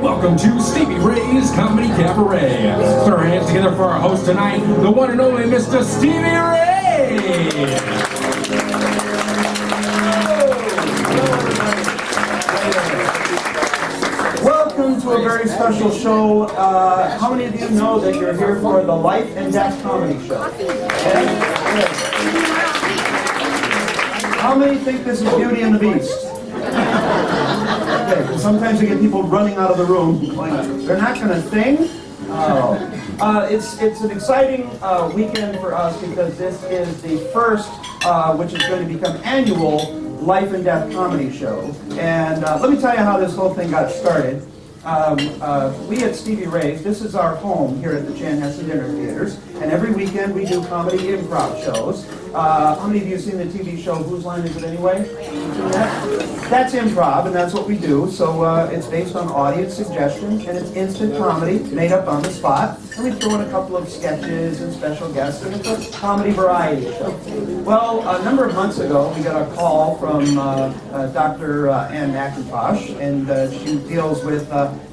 welcome to Stevie Ray's Comedy Cabaret. Put our hands together for our host tonight, the one and only Mr. Stevie Ray! Welcome to a very special show. How many of you know that you're here for the Life and Death Comedy Show? How many think this is Beauty and the Beast? Okay, sometimes you get people running out of the room going, they're not going to sing? Oh. It's an exciting weekend for us because this is the first, which is going to become annual, Life and Death Comedy Show. And let me tell you how this whole thing got started. We at Stevie Ray's, this is our home here at the Chanhassen Dinner Theaters, and every weekend we do comedy improv shows. How many of you have seen the TV show Whose Line Is It Anyway? That's improv, and that's what we do. So it's based on audience suggestions, and it's instant comedy made up on the spot. And we throw in a couple of sketches and special guests, and it's a comedy variety show. Well, a number of months ago, we got a call from Dr. Ann McIntosh, and she deals with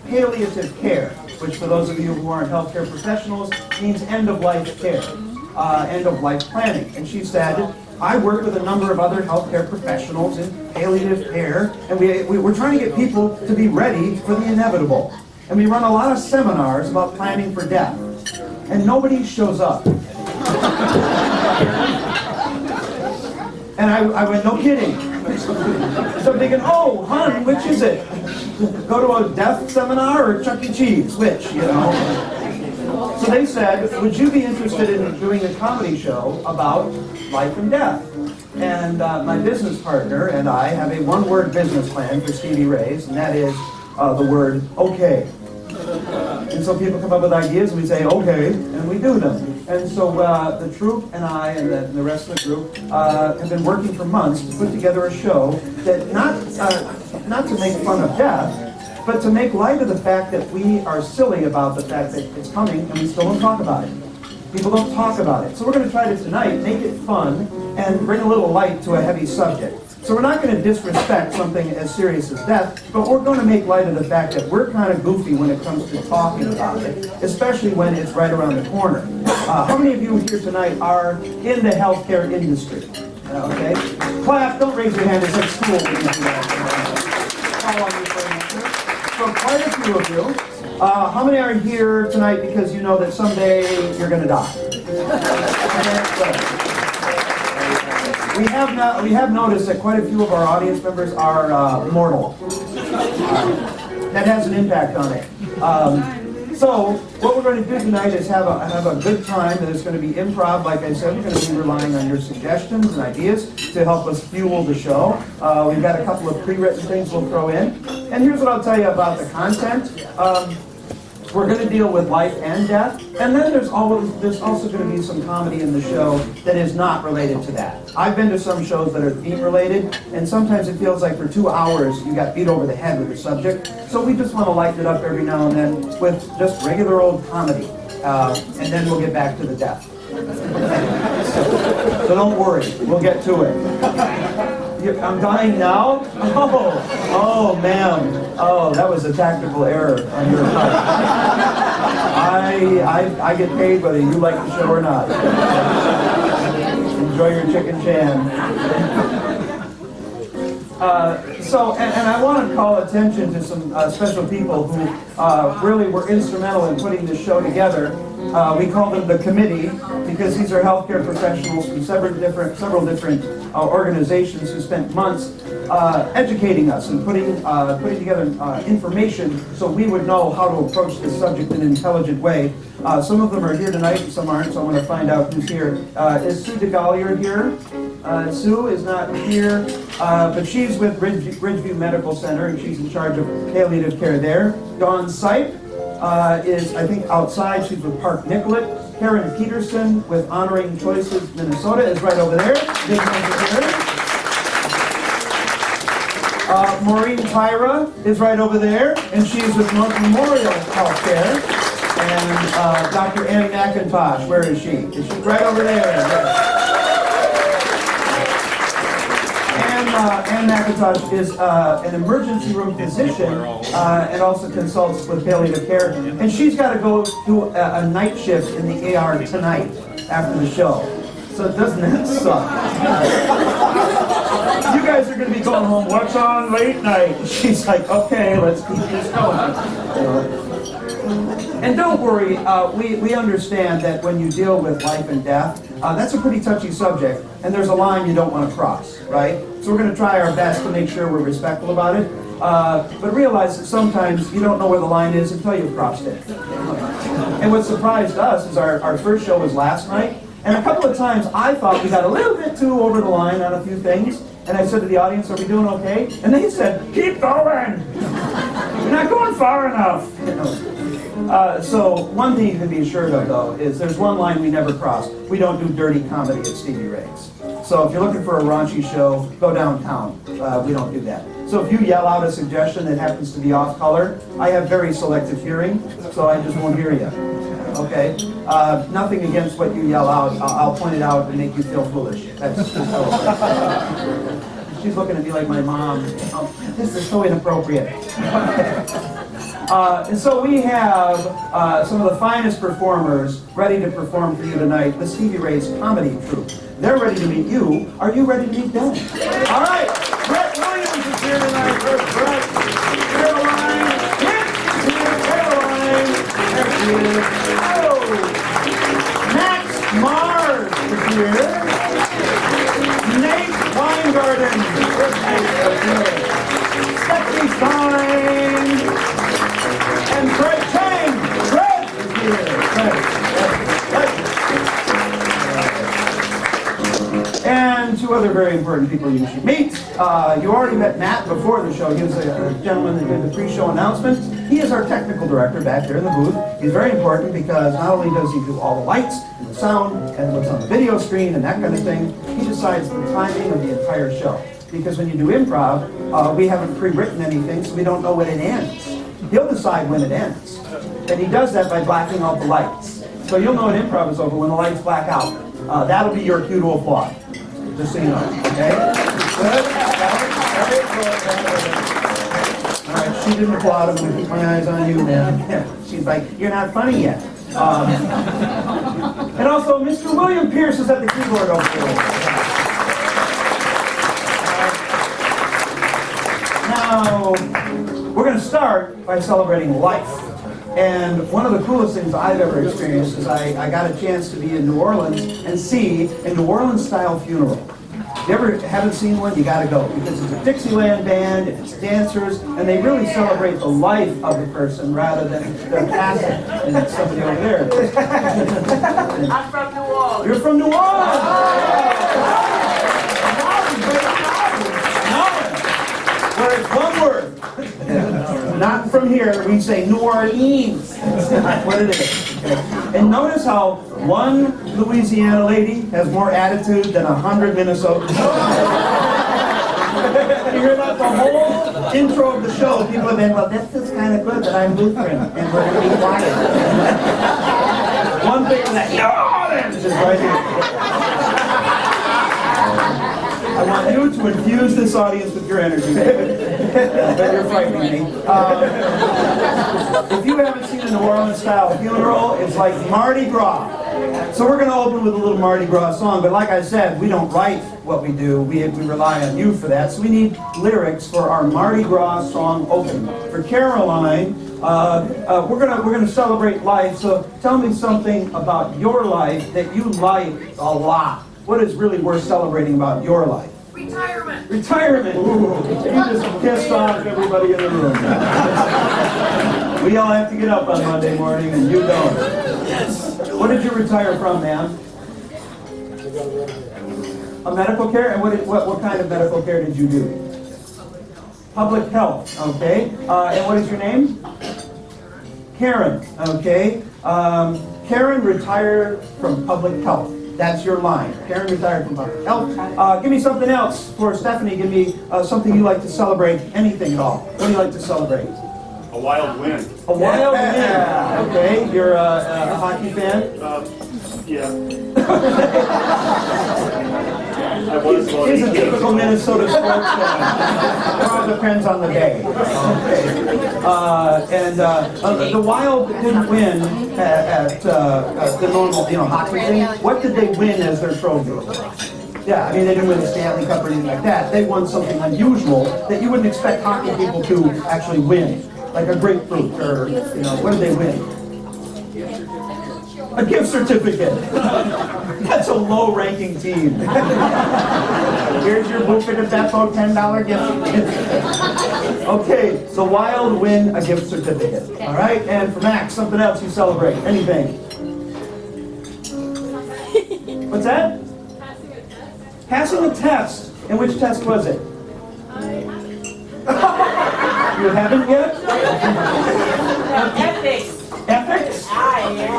palliative care, which for those of you who aren't healthcare professionals means end-of-life care, end-of-life planning. And she said, I work with a number of other healthcare professionals in palliative care, and we're trying to get people to be ready for the inevitable. And we run a lot of seminars about planning for death, and nobody shows up. And I went, no kidding. So I'm thinking, oh, hon, which is it? Go to a death seminar or Chuck E. Cheese? Which, you know? So they said, would you be interested in doing a comedy show about life and death? And my business partner and I have a one-word business plan for Stevie Ray's, and that is the word okay. And so people come up with ideas, and we say, okay, and we do them. And so the troupe and I and the rest of the group have been working for months to put together a show that not to make fun of death, but to make light of the fact that we are silly about the fact that it's coming and we still don't talk about it. People don't talk about it. So we're going to try to tonight make it fun and bring a little light to a heavy subject. So we're not going to disrespect something as serious as death, but we're going to make light of the fact that we're kind of goofy when it comes to talking about it, especially when it's right around the corner. How many of you here tonight are in the healthcare industry? Okay? Clap, don't raise your hand, it's like school. So quite a few of you. How many are here tonight because you know that someday you're going to die? We have noticed that quite a few of our audience members are mortal. That has an impact on it. So what we're going to do tonight is have a good time. That is going to be improv. Like I said, we're going to be relying on your suggestions and ideas to help us fuel the show. We've got a couple of pre-written things we'll throw in. And here's what I'll tell you about the content. We're going to deal with life and death, and then there's also going to be some comedy in the show that is not related to that. I've been to some shows that are theme related, and sometimes it feels like for 2 hours you got beat over the head with the subject. So we just want to lighten it up every now and then with just regular old comedy, and then we'll get back to the death. So don't worry, we'll get to it. I'm dying now? Oh, ma'am. Oh, that was a tactical error on your part. I get paid whether you like the show or not. Enjoy your chicken chan. And I want to call attention to some special people who really were instrumental in putting this show together. We call them the committee because these are healthcare professionals from several different organizations who spent months educating us and putting together information so we would know how to approach this subject in an intelligent way. Some of them are here tonight and some aren't, so I want to find out who's here. Is Sue DeGallier here? Sue is not here, but she's with Ridgeview Medical Center and she's in charge of palliative care there. Dawn Sipe is, I think, outside. She's with Park Nicollet. Karen Peterson with Honoring Choices Minnesota is right over there. Big hand for her. Maureen Tyra is right over there, and she's with North Memorial Healthcare. And Dr. Annie McIntosh, where is she? Is she right over there? Ann McIntosh is an emergency room physician and also consults with palliative care. And she's got to go do a night shift in the AR tonight after the show. So doesn't that suck? You guys are going to be going home, what's on late night? She's like, okay, let's keep this going. And don't worry, we understand that when you deal with life and death, that's a pretty touchy subject, and there's a line you don't want to cross, right? So we're going to try our best to make sure we're respectful about it, but realize that sometimes you don't know where the line is until you've crossed it. And what surprised us is our first show was last night, and a couple of times I thought we got a little bit too over the line on a few things, and I said to the audience, are we doing okay? And they said, keep going! You're not going far enough! So one thing you can be assured of, though, is there's one line we never cross. We don't do dirty comedy at Stevie Ray's. So if you're looking for a raunchy show, go downtown. We don't do that. So if you yell out a suggestion that happens to be off color, I have very selective hearing, so I just won't hear you. Okay? Nothing against what you yell out. I'll point it out and make you feel foolish. That's she's looking at me like my mom. This is so inappropriate. And so we have some of the finest performers ready to perform for you tonight, the Stevie Ray's comedy troupe. They're ready to meet you. Are you ready to meet them? All right, Brett Williams is here tonight. Brett, Caroline, Nick is here. Caroline, there she is. Oh, Max Mars is here. Nate Weingarten. Stephanie Stein. And Greg Chang! Greg is here! Greg. And two other very important people you should meet. You already met Matt before the show. He was a gentleman that did the pre-show announcements. He is our technical director back there in the booth. He's very important because not only does he do all the lights and the sound and what's on the video screen and that kind of thing, he decides the timing of the entire show. Because when you do improv, we haven't pre-written anything, so we don't know when it ends. He'll decide when it ends. And he does that by blacking out the lights. So you'll know an improv is over when the lights black out. That'll be your cue to applaud. Just so you know. Okay? Good? All right, she didn't applaud. I'm going to keep my eyes on you, man. She's like, you're not funny yet. And also, Mr. William Pierce is at the keyboard over there. Now, we're going to start by celebrating life. And one of the coolest things I've ever experienced is I got a chance to be in New Orleans and see a New Orleans-style funeral. If you ever haven't seen one, you got to go. Because it's a Dixieland band, and it's dancers, and they really celebrate the life of the person rather than their passing. And it's somebody over there. I'm from New Orleans. You're from New Orleans! Where it's one word. Not from here, we say New Orleans. That's what it is. And notice how one Louisiana lady has more attitude than 100 Minnesotans. You hear that the whole intro of the show, people have been, well, this is kind of good that I'm Lutheran, and we're going to be quiet. One thing that, New Orleans is right here. I want you to infuse this audience with your energy. But you're frightening me. If you haven't seen a New Orleans style funeral, it's like Mardi Gras. So we're going to open with a little Mardi Gras song, but like I said, we don't write what we do. We rely on you for that. So we need lyrics for our Mardi Gras song opening. For Caroline, we're gonna celebrate life. So tell me something about your life that you like a lot. What is really worth celebrating about your life? Retirement. Retirement. Ooh, you just pissed off everybody in the room. We all have to get up on Monday morning, and you don't. Yes. What did you retire from, man? A medical care? And what kind of medical care did you do? Public health. Okay. And what is your name? Karen. Okay. Karen retired from public health. That's your line. Karen retired from public health. Give me something else for Stephanie. Give me something you like to celebrate. Anything at all. What do you like to celebrate? A wild win. A wild win. Okay. You're a hockey fan? Yeah. He's a typical Minnesota sports fan. It all depends on the day. Okay. The Wild didn't win at the normal, hockey thing. What did they win as their trophy? Yeah, I mean, they didn't win the Stanley Cup or anything like that. They won something unusual that you wouldn't expect hockey people to actually win, like a grapefruit or, what did they win? A gift certificate. That's a low-ranking team. Here's your Buffet at Beppo $10 gift certificate. Okay, so Wild win a gift certificate. All right, and for Max, something else you celebrate. Anything? What's that? Passing a test. And which test was it? You haven't yet? Ethics. Ethics? Yeah.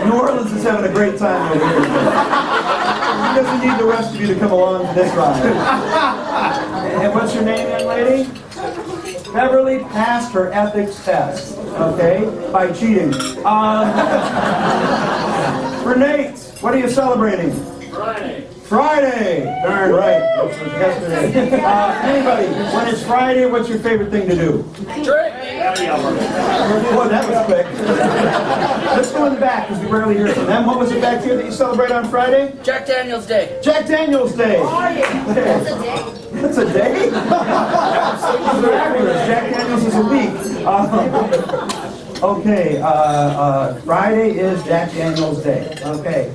New Orleans is having a great time over here. He doesn't need the rest of you to come along for this ride. And what's your name, young lady? Beverly passed her ethics test, okay, by cheating. Renate, what are you celebrating? Friday! Darn right. This was yesterday. Anybody, when it's Friday, what's your favorite thing to do? Boy, that was quick. Let's go in the back, because we rarely hear from them. What was it back here that you celebrate on Friday? Jack Daniels Day. Jack Daniels Day! Oh, yeah. That's a day? That's a day? Jack Daniels is a week. Okay, Friday is Jack Daniels Day. Okay,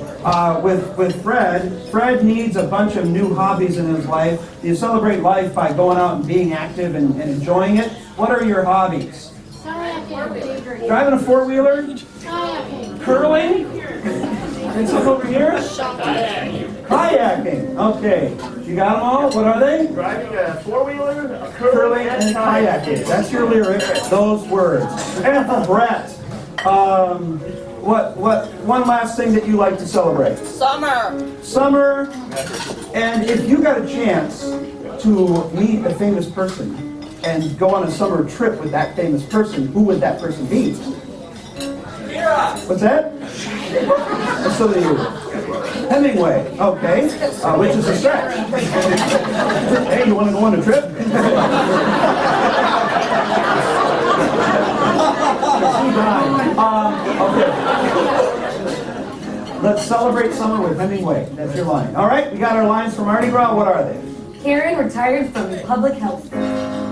with Fred needs a bunch of new hobbies in his life. You celebrate life by going out and being active and enjoying it. What are your hobbies? Kayaking. Driving a four-wheeler? Kayaking. Curling? And some over here? Kayaking. Okay, you got them all? What are they? Driving a four-wheeler, a Curling and kayaking. That's your lyric. Those words. And for Brett, what? One last thing that you like to celebrate? Summer. And if you got a chance to meet a famous person and go on a summer trip with that famous person, who would that person be? What's that? So do you. Hemingway, okay, which is a stretch. Hey, you want to go on a trip? Okay. Let's celebrate summer with Hemingway. That's your line. All right, we got our lines from Mardi Gras. What are they? Karen retired from public health.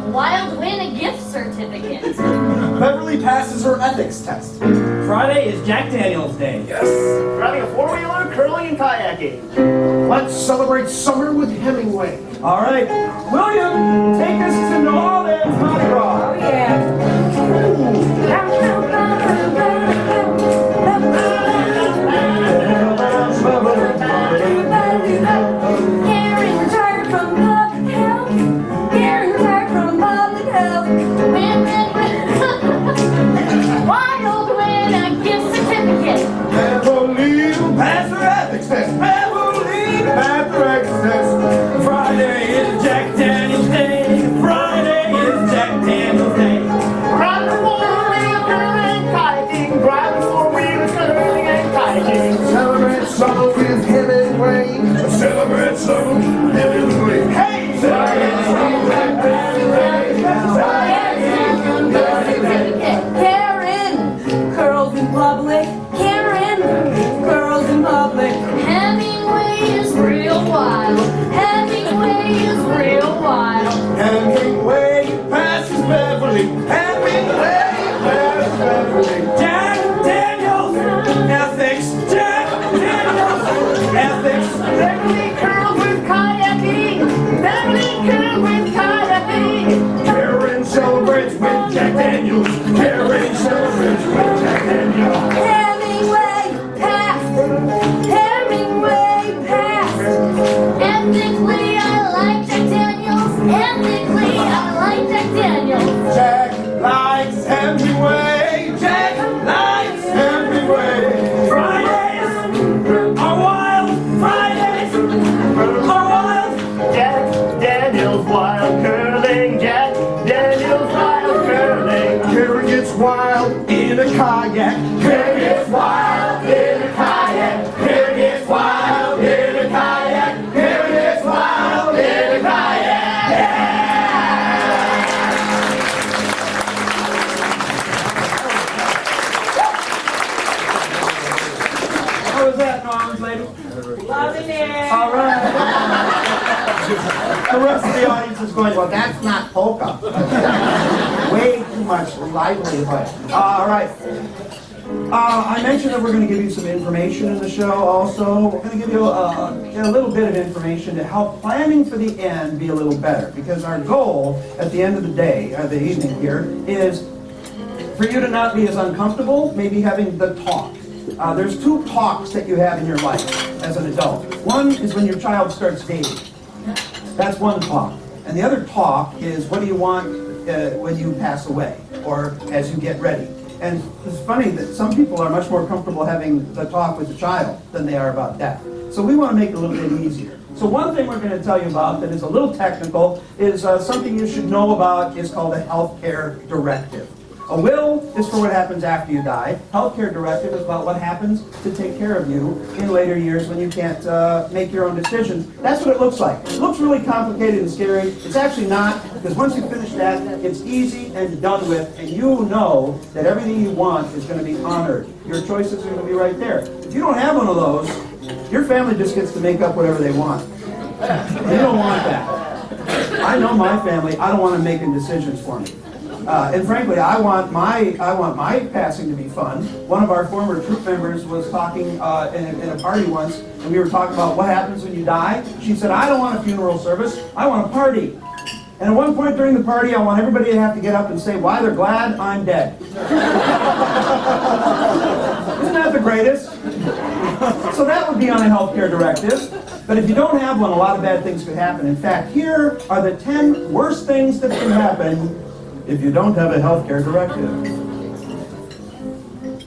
Wild win a gift certificate. Beverly passes her ethics test. Friday is Jack Daniels Day. Yes. Driving a four-wheeler, curling, and kayaking. Let's celebrate summer with Hemingway. All right, William, take us to New Orleans Mardi Gras. Oh yeah. Karen retired from public health. Karen retired from public health. Wild win a gift certificate. Beverly passed her ethics test. Beverly passed her ethics test. Friday is Jack Daniels Day. Friday is Jack Daniels Day. Driving a four-wheeler, curling, kayaking. Driving four-wheeler, curling, and kayaking. Celebrate summer with Hemingway. Celebrate summer with Hemingway. Hey! Celebrate summer with Hemingway. Karen curls in public. Karen curls in public. Hemingway is real wild. Hemingway is real wild. Hemingway passes Beverly. Hemingway passes Beverly. Jack Daniels ethics. Jack Daniels ethics. Beverly curls with kayaking. Beverly curls with kayaking. Karen celebrates with Jack Daniels. Karen celebrates with Jack Daniels. Hemingway passed. Hemingway passed. Ethically, I like Jack Daniels. Ethically, I like Jack Daniels. Jack likes Hemingway. Jack likes Hemingway. Fridays are wild. Fridays are wild. Jack Daniels wild curling. Jack Daniels wild curling. Karen gets wild in a kayak. Karen gets wild in a kayak. Karen The rest of the audience is going, well, that's not polka. Way too much livelihood. All right. I mentioned that we're going to give you some information in the show also. We're going to give you a little bit of information to help planning for the end be a little better. Because our goal at the end of the day, the evening here, is for you to not be as uncomfortable, maybe having the talk. There's two talks that you have in your life as an adult. One is when your child starts dating. That's one talk. And the other talk is what do you want when you pass away or as you get ready. And it's funny that some people are much more comfortable having the talk with the child than they are about death. So we want to make it a little bit easier. So one thing we're going to tell you about that is a little technical is something you should know about is called a healthcare directive. A will is for what happens after you die. Healthcare directive is about what happens to take care of you in later years when you can't make your own decisions. That's what it looks like. It looks really complicated and scary. It's actually not, because once you finish that, it's easy and done with, and you know that everything you want is going to be honored. Your choices are going to be right there. If you don't have one of those, your family just gets to make up whatever they want. You don't want that. I know my family. I don't want them making decisions for me. And frankly, I want my passing to be fun. One of our former troop members was talking in a party once, and we were talking about what happens when you die. She said, I don't want a funeral service, I want a party. And at one point during the party, I want everybody to have to get up and say why they're glad I'm dead. Isn't that the greatest? So that would be on a healthcare directive. But if you don't have one, a lot of bad things could happen. In fact, here are the 10 worst things that can happen if you don't have a healthcare directive.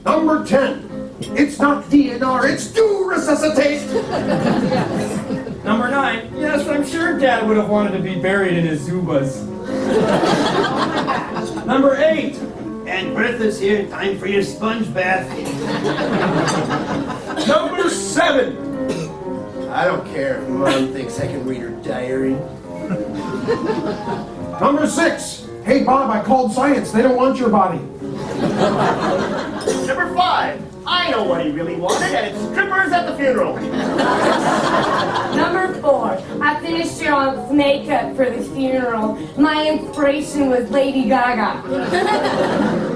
Number 10. It's not DNR, it's do resuscitate. Number 9. Yes, I'm sure Dad would have wanted to be buried in his Zubas. Number 8. And Bertha's here, time for your sponge bath. Number 7. I don't care if Mom thinks I can read her diary. Number 6. Hey Bob, I called science. They don't want your body. Number 5. I know what he really wanted, and it's strippers at the funeral. Number 4. I finished your aunt's makeup for the funeral. My inspiration was Lady Gaga.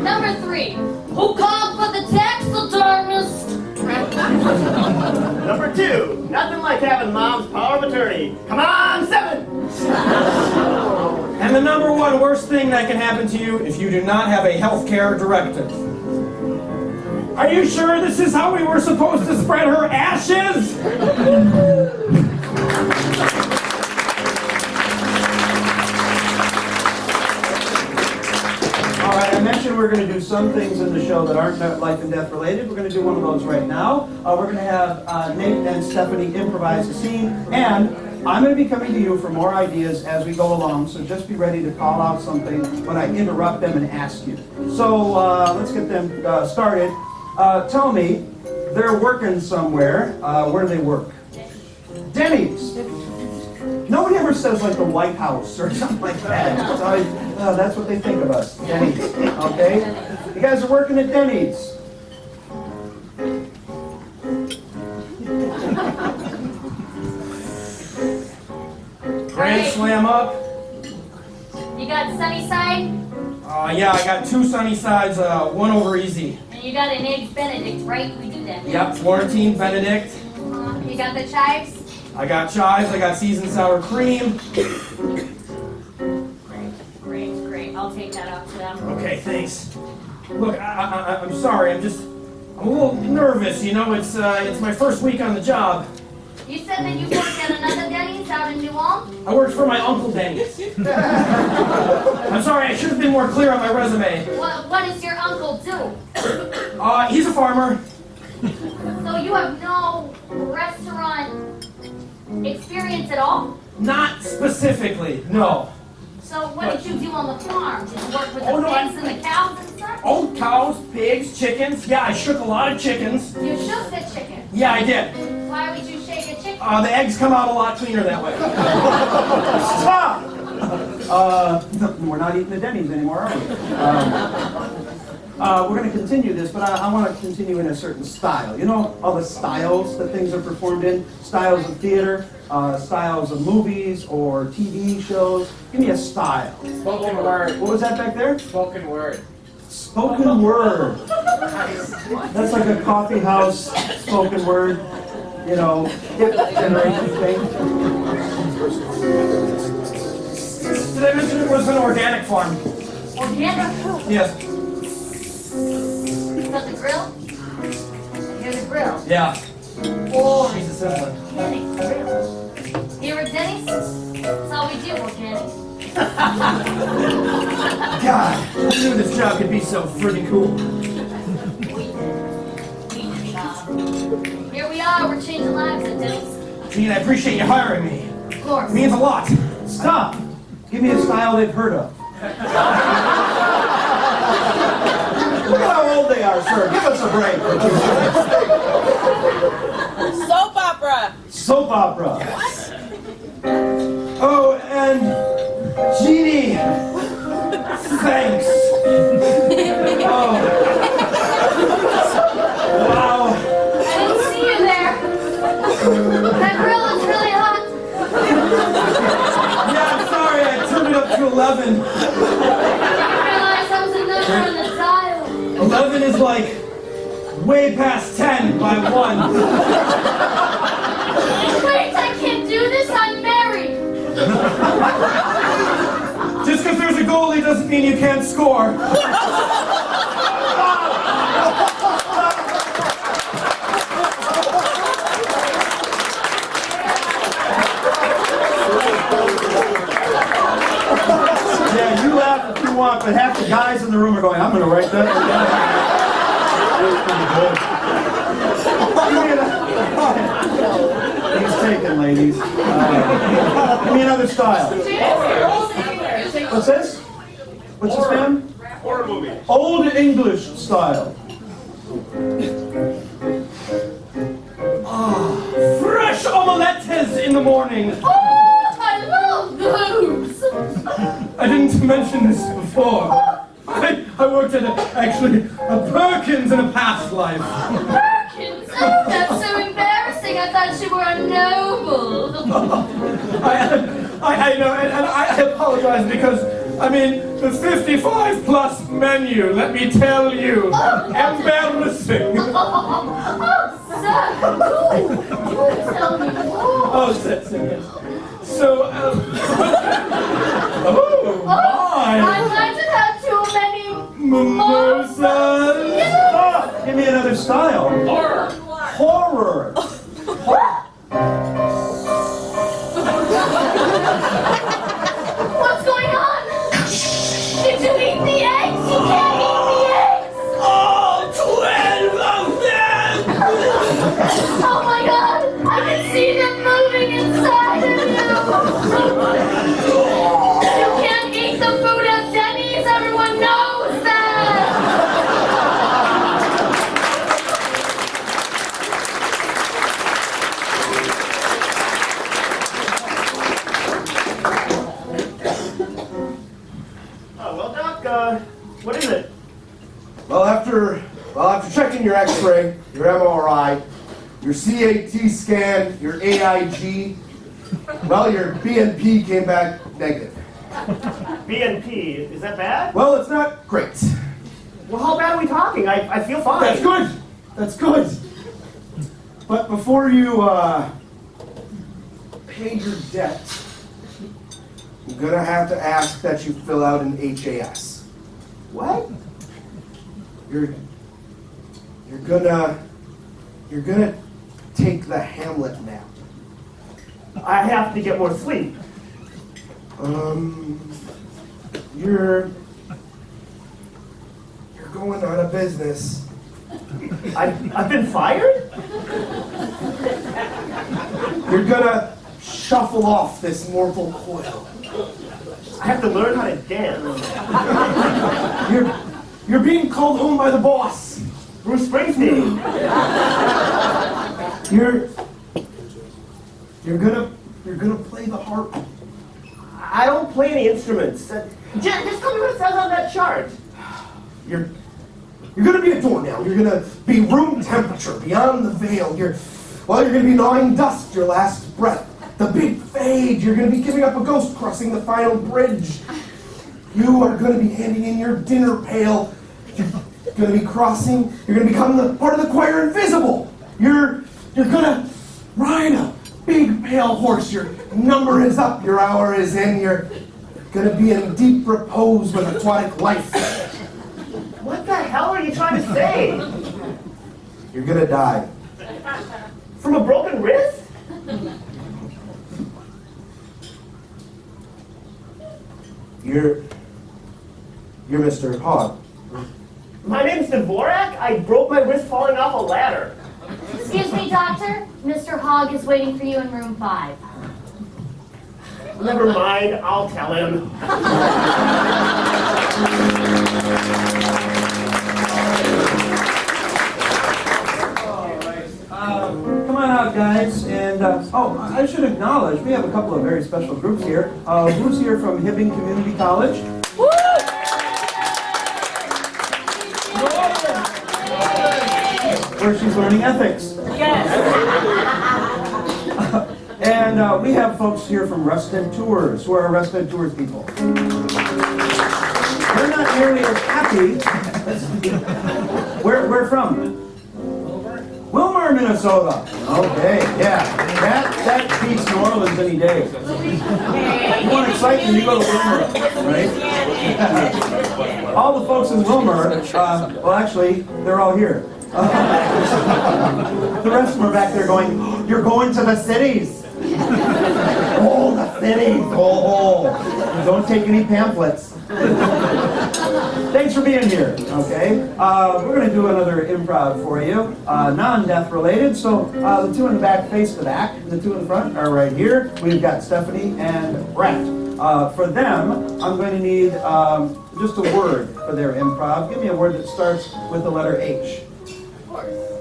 Number 3. Who called for the taxidermist? Number 2. Nothing like having Mom's power of attorney. Come on, 7. And the number 1 worst thing that can happen to you if you do not have a healthcare directive. Are you sure this is how we were supposed to spread her ashes? All right, I mentioned we're going to do some things in the show that aren't life and death related. We're going to do one of those right now. We're going to have Nate and Stephanie improvise a scene, and I'm going to be coming to you for more ideas as we go along, so just be ready to call out something when I interrupt them and ask you. So let's get them started. Tell me, they're working somewhere. Where do they work? Denny's. Nobody ever says like the White House or something like that. It's always, that's what they think of us, Denny's. Okay? You guys are working at Denny's. Grand slam up. You got sunny side, Yeah, I got 2 sunny sides, 1 over easy. and you got an eggs Benedict, right? We do that. Yep, Florentine Benedict. You got the chives? I got chives, I got seasoned sour cream. Great. I'll take that up to them. Okay, thanks. Look, I'm sorry, I'm a little nervous, you know, it's my first week on the job. You said that you worked at another Denny's out in New Ulm? I worked for my Uncle Denny's. I'm sorry, I should have been more clear on my resume. What does your uncle do? He's a farmer. So you have no restaurant experience at all? Not specifically, no. So what did you do on the farm? Did you work with Oh, the no, pigs and the cows and stuff? Oh, cows, pigs, chickens. Yeah, I shook a lot of chickens. You shook the chicken. Yeah, I did. Why would you shake a chicken? The eggs come out a lot cleaner that way. Stop! We're not eating at Denny's anymore, are we? We're going to continue this, but I want to continue in a certain style. You know all the styles that things are performed in? Styles of theater, styles of movies or TV shows. Give me a style. Spoken word. What was that back there? Spoken word. Spoken word. That's like a coffee house spoken word, you know, hip generation thing. Did I mention it was an organic farm? Organic? Yes. Is that the grill? Here's the grill. Yeah. Oh, She's a citizen. organic grill. Here at Denny's, that's all we do, organic. God, who knew this job could be so freaking cool? Here we are, we're changing lives at Denny's. Gene, I appreciate you hiring me. Of course. It means a lot. Stop! Give me a style they've heard of. Look at how old they are, sir. Give us a break. Soap opera. Soap opera. Oh, and Jeannie, thanks. Oh. Wow. I didn't see you there. That grill is really hot. Yeah, I'm sorry, I turned it up to 11. I didn't realize I was a number on the dial. 11 is like way past 10 by 1. Wait, I can't do this, I'm married. Just because there's a goalie doesn't mean you can't score. Yeah, you laugh if you want, but half the guys in the room are going, I'm going to write that down. He's taken, ladies. Give me another style. What's this? What's this, ma'am? Horror movie. Old English style. Fresh omelettes in the morning. Oh, I love those. I didn't mention this before. I worked at actually a Perkins in a past life. Perkins, oh, that's so embarrassing. I thought you were a noble. I know, and I apologize because, I mean, the 55 plus menu, let me tell you, embarrassing. Oh, sir, do tell me more. Oh, yes. So, oh, my. I'd like to have too many Mimosas. Oh, give me another style. Horror. Horror. What's going on? Did you eat the eggs? You can't eat the eggs. All 12 of them. Oh my God! I can see them moving inside of you. You can't eat the food at Denny's. Everyone knows that. Well, Doc, what is it? Well, after checking your X-ray, your MRI, your CAT scan, your AIG, well, your BNP came back negative. BNP, is that bad? Well, it's not great. Well, how bad are we talking? I feel fine. That's good. That's good. But before you pay your debt, I'm gonna have to ask that you fill out an HAS. What? You're gonna take the Hamlet nap. I have to get more sleep. You're going out of business. I've been fired? You're gonna shuffle off this mortal coil. I have to learn how to dance. You're being called home by the boss. Bruce Springsteen. You're gonna play the harp. I don't play any instruments. Just tell me what it says on that chart. You're gonna be a doornail. You're gonna be room temperature beyond the veil. You're gonna be gnawing dust your last breath. The big fade. You're going to be giving up a ghost crossing the final bridge. You are going to be handing in your dinner pail. You're going to be crossing. You're going to become the part of the choir invisible. You're going to ride a big pale horse. Your number is up. Your hour is in. You're going to be in deep repose with aquatic life. What the hell are you trying to say? You're going to die. From a broken wrist? You're Mr. Hogg. My name's Dvorak. I broke my wrist falling off a ladder. Excuse me, doctor. Mr. Hogg is waiting for you in room 5. Never mind, I'll tell him. Come on out, guys. And, I should acknowledge, we have a couple of very special groups here. Who's here from Hibbing Community College? Woo! Where she's learning ethics. Yes. And we have folks here from Rusted Tours. Who are our Rusted Tours people? They're not nearly as happy. Where from? Wilmer, Minnesota. Okay, yeah. That beats New Orleans any day. You want excitement, you go to Wilmer, right? All the folks in Wilmer, well actually, they're all here. The rest of them are back there going, you're going to the cities. Oh, the cities. Oh. Don't take any pamphlets. Thanks for being here, okay? We're going to do another improv for you, non-death related. So the two in the back face to back. The two in the front are right here. We've got Stephanie and Brett. For them, I'm going to need just a word for their improv. Give me a word that starts with the letter H.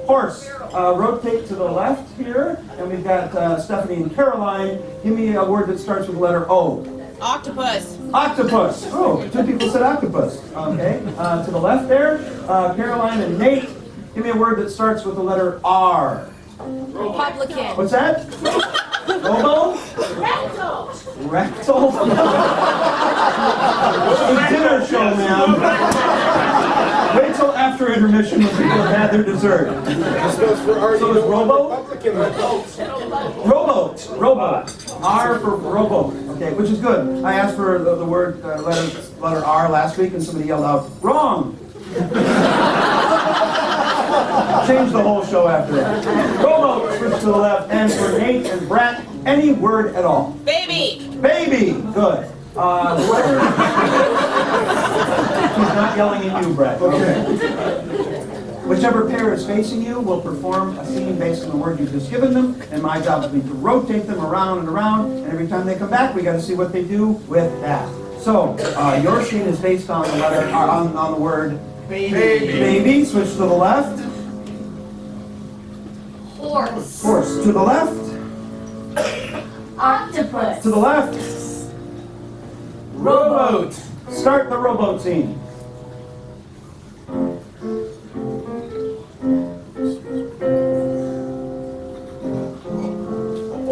Horse. Rotate to the left here, and we've got Stephanie and Caroline. Give me a word that starts with the letter O. Octopus. Octopus. Oh, two people said octopus. Okay. To the left there, Caroline and Nate. Give me a word that starts with the letter R. Republican. What's that? Robo? Rectal. It's a dinner show, ma'am. Wait till after intermission when people have had their dessert. So it's Robo? Rowboat. R for rowboat. Okay, which is good. I asked for the word letter R last week, and somebody yelled out, "Wrong." Change the whole show after that. Rowboat, switch to the left, and for Nate and Brett, any word at all. Baby. Baby, good. Whoever. He's not yelling at you, Brett. Okay. Whichever pair is facing you will perform a scene based on the word you've just given them, and my job will be to rotate them around and around, and every time they come back, we got to see what they do with that. So, your scene is based on the letter, on the word baby. Baby, switch to the left. Horse. Horse, to the left. Octopus. To the left. Rowboat. Start the rowboat scene.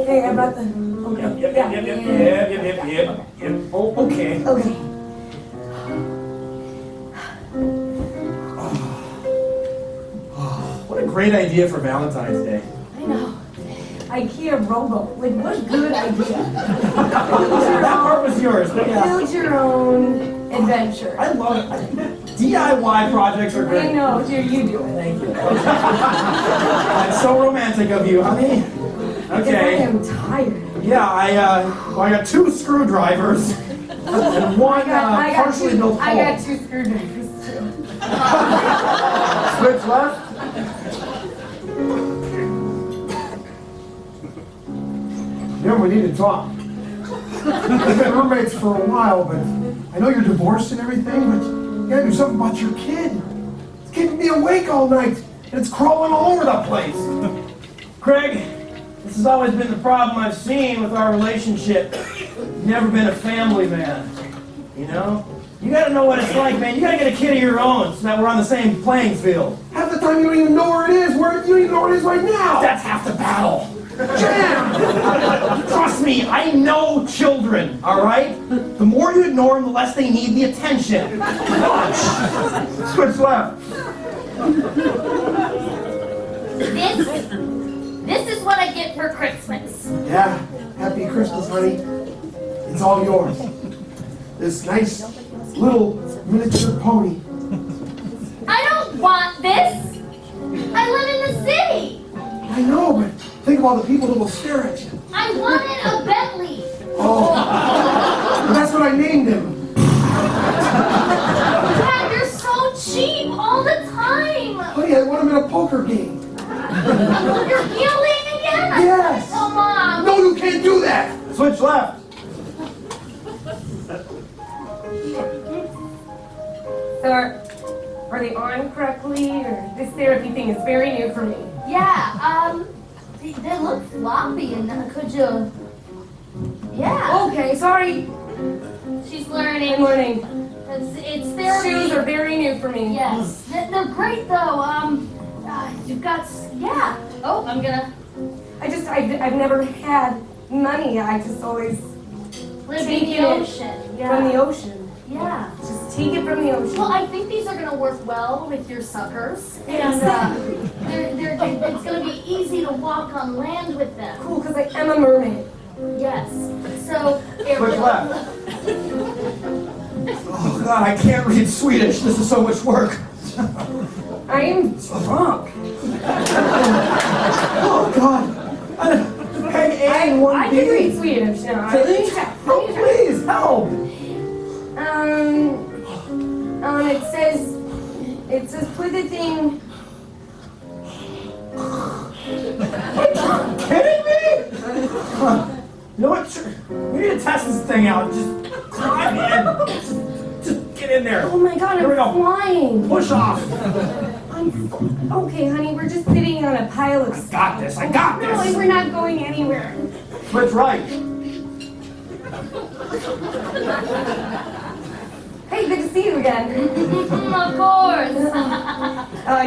Hey, I brought the. Yep. Oh, okay. Okay. What a great idea for Valentine's Day. I know. IKEA Robo. Like, what a good idea. That part was yours. Build your own adventure. I love it. DIY projects are I great. know. Here, you do it. Thank you. That's so romantic of you, honey. Because I Okay. am tired. Yeah, I got 2 screwdrivers and one partially built I hole. got 2 screwdrivers too. Switch left. Jim, we need to talk. We've been roommates for a while, but I know you're divorced and everything, but you gotta do something about your kid. It's keeping me awake all night, and it's crawling all over the place. Craig, this has always been the problem I've seen with our relationship. You've never been a family man, you know? You gotta know what it's like, man. You gotta get a kid of your own so that we're on the same playing field. Half the time you don't even know where it is. You don't even know where it is right now. That's half the battle. Jam! Trust me, I know children, all right? The more you ignore them, the less they need the attention. Watch. Switch left. This is what I get for Christmas. Yeah, happy Christmas, honey. It's all yours. This nice little miniature pony. I don't want this. I live in the city. I know, but think of all the people that will stare at you. I wanted a Bentley. Oh, but that's what I named him. Dad, you're so cheap all the time. Honey, I want him in a poker game. You're gambling again? Yes. Oh, Mom. No, you can't do that. Switch left. So are they on correctly, or this therapy thing is very new for me? Yeah, they look floppy, and could you? Yeah. Okay, sorry. She's learning. I'm learning. It's therapy. Shoes are very new for me. Yes. They're great, though. You've got, yeah. Oh, I'm gonna I've never had money. I just always live in take the it ocean. Yeah. from the ocean. Yeah. Just take it from the ocean. Well, I think these are gonna work well with your suckers, and it's gonna be easy to walk on land with them. Cool, because I am a mermaid. Yes. So here we Switch go. left. Oh, God, I can't read Swedish. This is so much work. I am drunk. Oh, God. Peg A and 1B. I can read Swedish now. Really? Oh, please, help. It says put the thing. Kidding me? You know what? Sure. We need to test this thing out. Just climb in. Just get in there. Oh my God, Here we I'm go. flying. Push off. Okay, honey, we're just sitting on a pile of. Got this. I got No, this. we're not going anywhere. Switch right. Hey, good to see you again. Of course.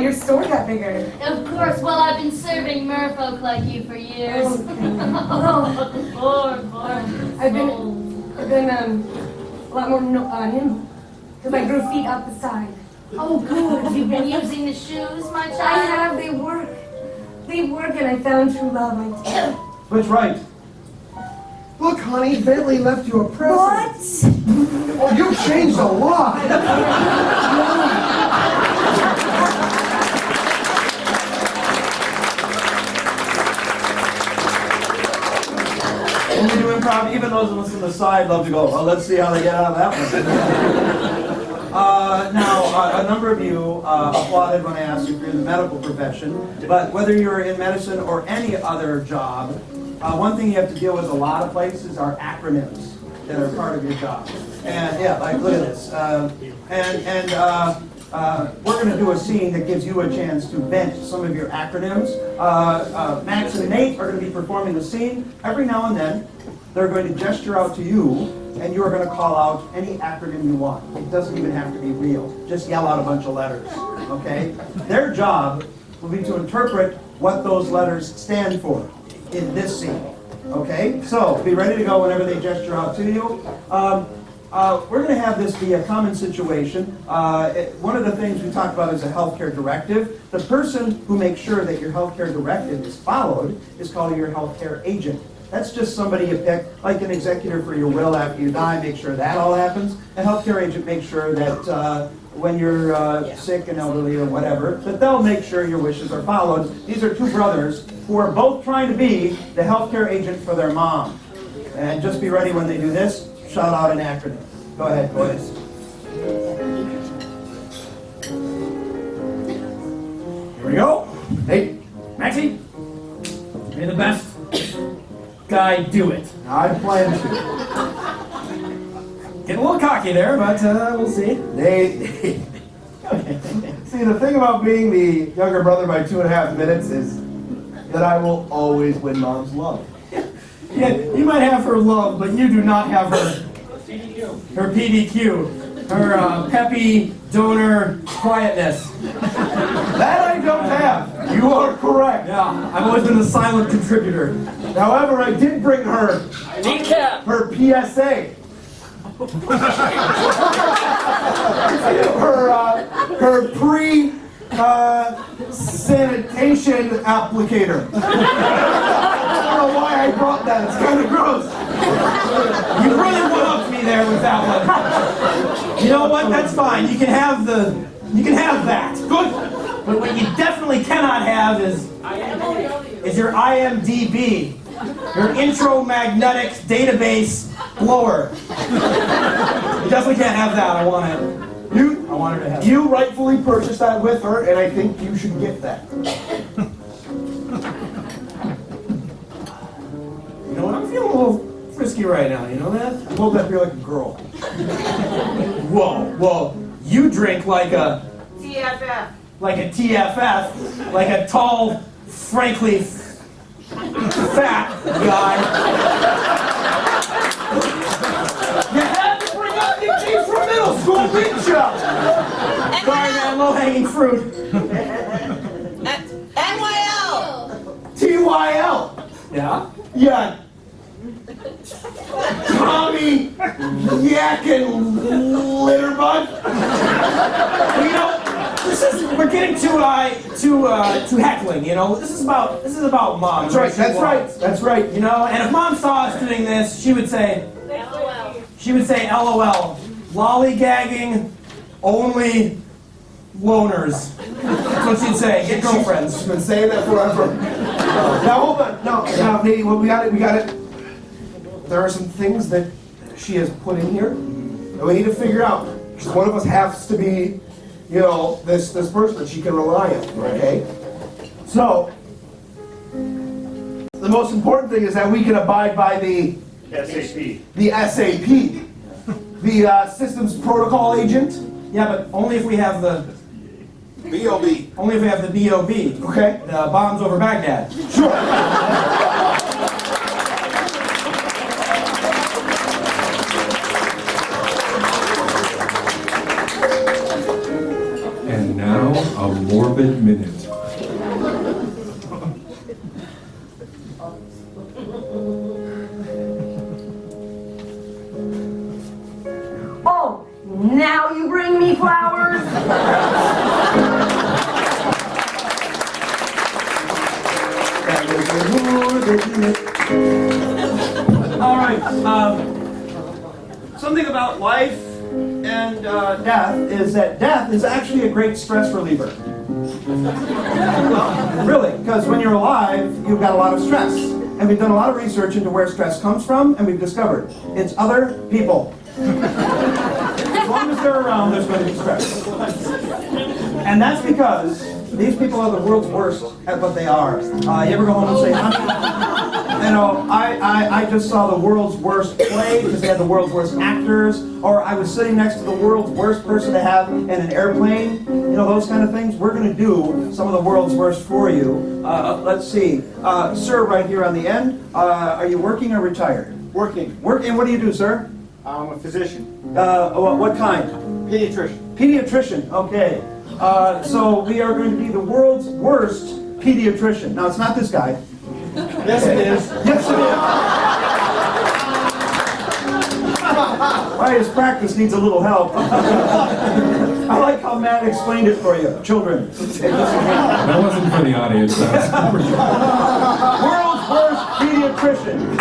Your store got bigger. Of course. Well, I've been serving merfolk like you for years. I've been a lot more nimble because I grew feet up the side. Oh, good. You've been using the shoes, my child? I have. They work. They work, and I found true love. I did. Switch right. Look, honey, Bentley left you a present. What? Oh, you've changed a lot. When we do improv, even those of us on the side love to go, well, let's see how they get out of that one. Now, a number of you applauded when I asked if you're in the medical profession, but whether you're in medicine or any other job, one thing you have to deal with a lot of places are acronyms that are part of your job. And yeah, like look at this. We're going to do a scene that gives you a chance to vent some of your acronyms. Max and Nate are going to be performing the scene. Every now and then, they're going to gesture out to you, and you are going to call out any acronym you want. It doesn't even have to be real. Just yell out a bunch of letters, okay? Their job will be to interpret what those letters stand for in this scene, okay? So, be ready to go whenever they gesture out to you. We're going to have this be a common situation. One of the things we talked about is a healthcare directive. The person who makes sure that your healthcare directive is followed is called your healthcare agent. That's just somebody you pick, like an executor for your will after you die, make sure that all happens. A healthcare agent makes sure that when you're sick and elderly or whatever, that they'll make sure your wishes are followed. These are two brothers who are both trying to be the healthcare agent for their mom. And just be ready when they do this, shout out an acronym. Go ahead, boys. Here we go. Hey, Maxie, you're the best guy. Do it. I plan to. Getting a little cocky there, but we'll see. They see, the thing about being the younger brother by 2.5 minutes is that I will always win Mom's love. Yeah, you might have her love, but you do not have her PDQ. her peppy donor quietness. That I don't have. You are correct. Yeah, I've always been the silent contributor. However, I did bring her Decaf. her PSA. her pre sanitation applicator. I don't know why I brought that. It's kind of gross. You really went up to me there with that one. You know what? That's fine. You can have that. Good. But what you definitely cannot have is your IMDb, your intro-magnetic database blower. You definitely can't have that. I want it. I want her to have it. You rightfully purchased that with her, and I think you should get that. You know what? I'm feeling a little frisky right now. You know that? I told that you're like a girl. Whoa. You drink like a TFF. like a TFF, like a tall, frankly fat guy. You had to bring up the kids from middle school, didn't you? Sorry, man, low-hanging fruit. NYL. TYL. Yeah? Yeah. Tommy Yakin Litterbug. You know, we're getting to heckling. You know, this is about mom. That's right. You know, and if mom saw us doing this, she would say, LOL, lollygagging only loners. That's what she'd say. Get girlfriends. She's been saying that forever. Now hold on. No, Nate, well, we got it. There are some things that she has put in here that we need to figure out. Because one of us has to be, you know, this person that she can rely on. Okay? So the most important thing is that we can abide by the SAP. The SAP. The systems protocol agent. Yeah, but only if we have the BOB. Only if we have the BOB. Okay. The bombs over Baghdad. Sure. And now, a morbid minute. Oh, now you bring me flowers? All right. Something about life and death is that death is actually a great stress reliever. Really, because when you're alive, you've got a lot of stress. And we've done a lot of research into where stress comes from, and we've discovered it's other people. As long as they're around, there's going to be stress. And that's because these people are the world's worst at what they are. You ever go home and say, you know, I just saw the world's worst play because they had the world's worst actors, or I was sitting next to the world's worst person to have in an airplane, you know, those kind of things. We're going to do some of the world's worst for you. Let's see. Sir, right here on the end, are you working or retired? Working. Working. What do you do, sir? I'm a physician. What kind? Pediatrician. Pediatrician, okay. So we are going to be the world's worst pediatrician. Now, it's not this guy. Yes, it is. Yes, it is. Why, his practice needs a little help. I like how Matt explained it for you. Children. That wasn't for the audience. That World's worst pediatrician.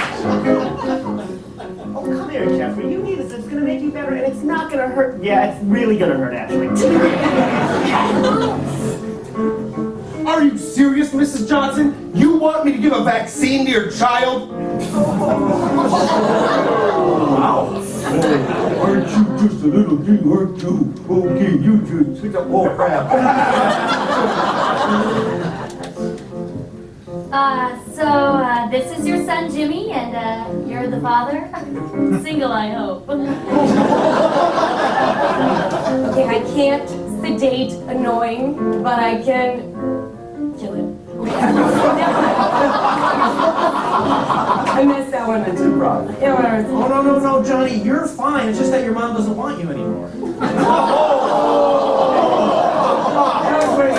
Oh, come here, Jeffrey. You need this. It's going to make you better, and it's not going to hurt. Yeah, it's really going to hurt, actually. Are you serious, Mrs. Johnson? You want me to give a vaccine to your child? Wow. Aren't you just a little thing, aren't you? Okay, you just pick up more crap. So this is your son Jimmy, and you're the father? Single, I hope. Okay, I can't sedate annoying, but I can kill him. I missed that one. It's improv. Yeah, whatever. Oh, no, Johnny, you're fine. It's just that your mom doesn't want you anymore.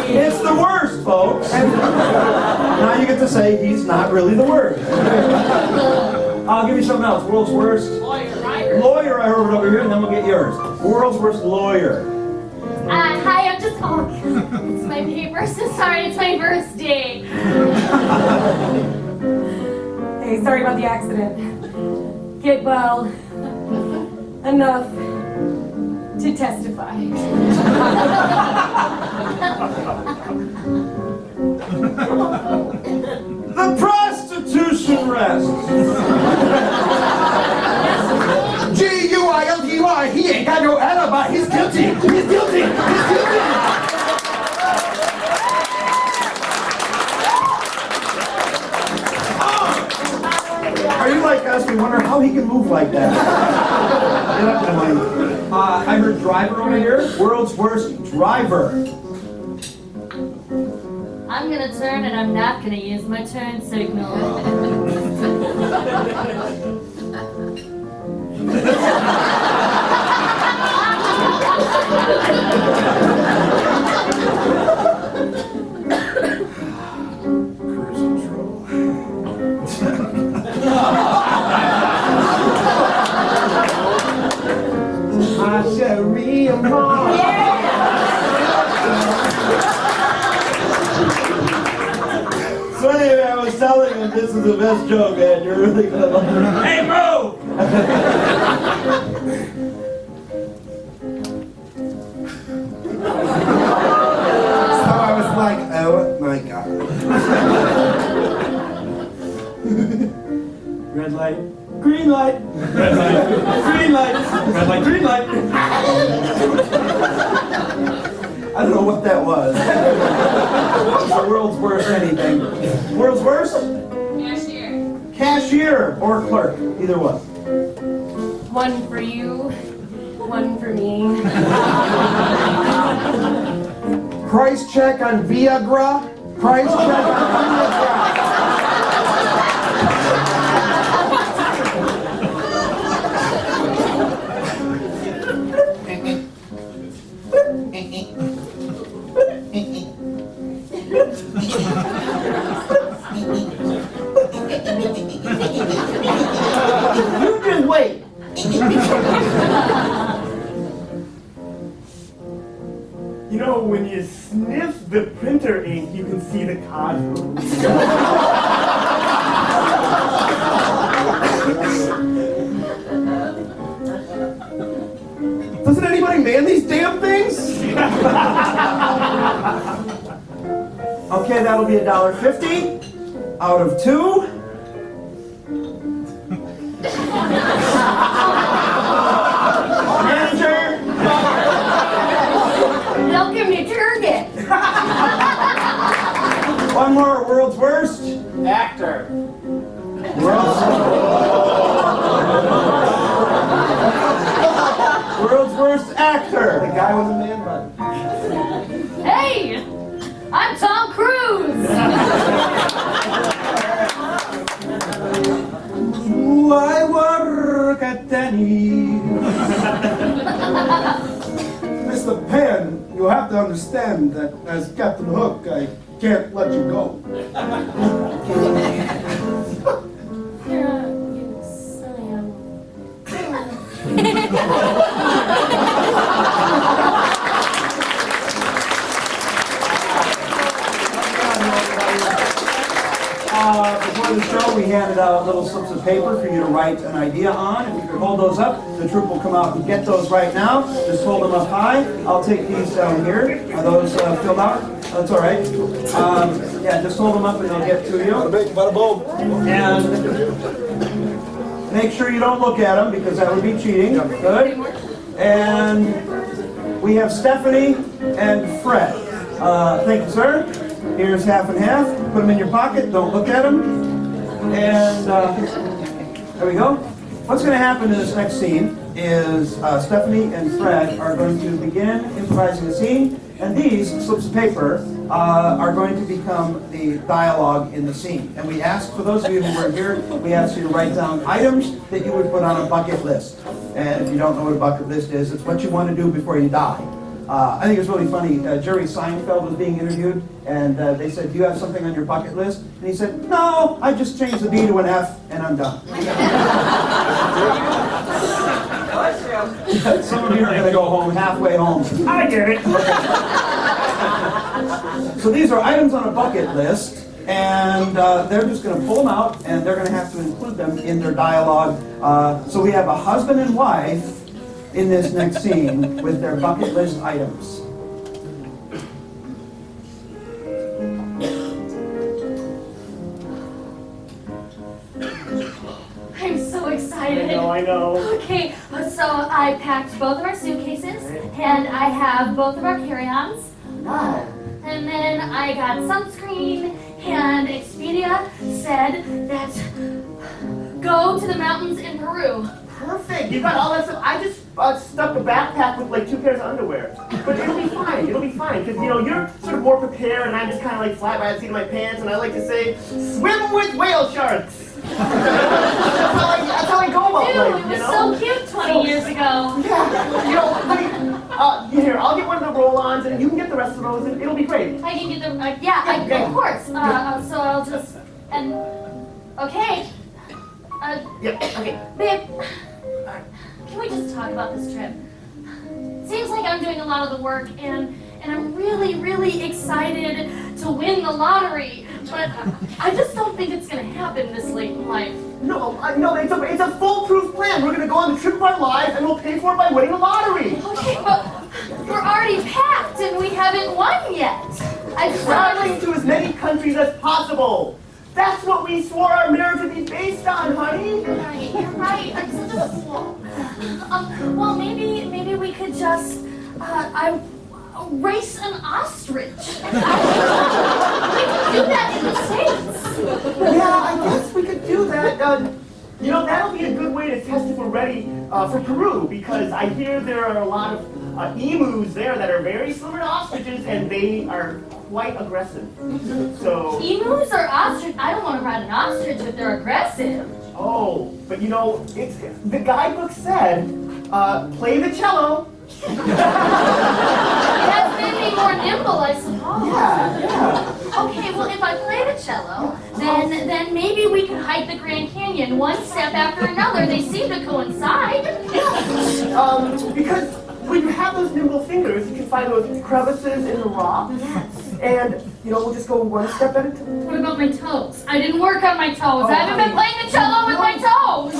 It's the worst, folks. Now you get to say he's not really the worst. I'll give you something else. World's worst lawyer. I heard it over here, and then we'll get yours. World's worst lawyer. Hi, I'm just. Oh, it's my paper. So sorry, it's my birthday. Hey, sorry about the accident. Get well enough to testify. The prostitution rests. G-U-I-L-T-Y, he ain't got no alibi, he's guilty, he's guilty, he's guilty. Are you like us? We wonder how he can move like that. Get up there, Mike. I heard driver over here. World's worst driver. I'm gonna turn and I'm not gonna use my turn signal. Cruise control. I shall reamon. So anyway, I was telling him this is the best joke, and you're really gonna love it. Hey, move! So I was like, oh my god. Red light, green light. Red light, green light. Red light, green light. I don't know what that was. It's the world's worst anything. World's worst? Cashier. Cashier or clerk, either one. One for you, one for me. Price check on Viagra. Price check on Viagra. You just wait. You know, when you sniff the printer ink, you can see the card move. Doesn't anybody man these damn things? Okay, that'll be $1.50 out of 2. Manager. Welcome to Target. One more. World's worst Actor. World's worst actor. The guy with a man bun. Hey, I'm Tom Cruise. I work at Denny's. Mr. Penn, you have to understand that as Captain Hook, I can't let you go. You silly animal. Before the show, we handed out little slips of paper for you to write an idea on. If you could hold those up, the troupe will come out and get those right now. Just hold them up high. I'll take these down here. Are those filled out? That's all right. Yeah, just hold them up and they'll get to you. And make sure you don't look at them because that would be cheating. Good. And we have Stephanie and Fred. Thank you, sir. Here's half and half. Put them in your pocket. Don't look at them. And there we go. what's going to happen in this next scene is Stephanie and Fred are going to begin improvising a scene, and these slips of paper are going to become the dialogue in the scene. And we ask, for those of you who weren't here, we ask you to write down items that you would put on a bucket list. And if you don't know what a bucket list is, it's what you want to do before you die. I think it's really funny. Jerry Seinfeld was being interviewed, and they said, "Do you have something on your bucket list?" And he said, "No, I just changed the B to an F, and I'm done." Some of you are going to go home halfway home. I get it. So these are items on a bucket list, and they're just going to pull them out, and they're going to have to include them in their dialogue. So we have a husband and wife in this next scene with their bucket list items. I'm so excited. I know. Okay, so I packed both of our suitcases, and I have both of our carry-ons. And then I got sunscreen, and Expedia said that go to the mountains in Peru. Perfect. You got all that stuff. I just stuck a backpack with like 2 pairs of underwear. But it'll be fine. It'll be fine. Because, you know, you're sort of more prepared, and I'm just kind of like fly by the seat of my pants, and I like to say, swim with whale sharks. That's how I go about Dude, life, it you was know? so cute 20 years ago. Yeah. You know, honey, here, I'll get one of the roll-ons, and you can get the rest of those, and it'll be great. I can get the, of course. So I'll just, okay. Yeah, okay. Babe, can we just talk about this trip? Seems like I'm doing a lot of the work, and I'm really, really excited to win the lottery. But I just don't think it's going to happen this late in life. No, it's a foolproof plan. We're gonna go on the trip of our lives, and we'll pay for it by winning the lottery. Okay, but we're already packed, and we haven't won yet. Traveling to as many countries as possible. That's what we swore our marriage would be based on, honey. You're right. I'm such a fool. Well, maybe we could just, race an ostrich. We could do that in the States. Yeah, I guess we could do that. You know, that'll be a good way to test if we're ready for Peru, because I hear there are a lot of emus there that are very similar to ostriches, and they are quite aggressive. So. Emus or ostrich? I don't want to ride an ostrich if they're aggressive. Oh, but you know, the guidebook said, play the cello. It has made me more nimble, I suppose. Yeah. Okay, well, if I play the cello, then maybe we could hike the Grand Canyon one step after another. They seem to coincide. Because when you have those nimble fingers, you can find those crevices in the rocks. Yes. And, you know, we'll just go one step at a time. What about my toes? I didn't work on my toes. I haven't been playing the cello with my toes.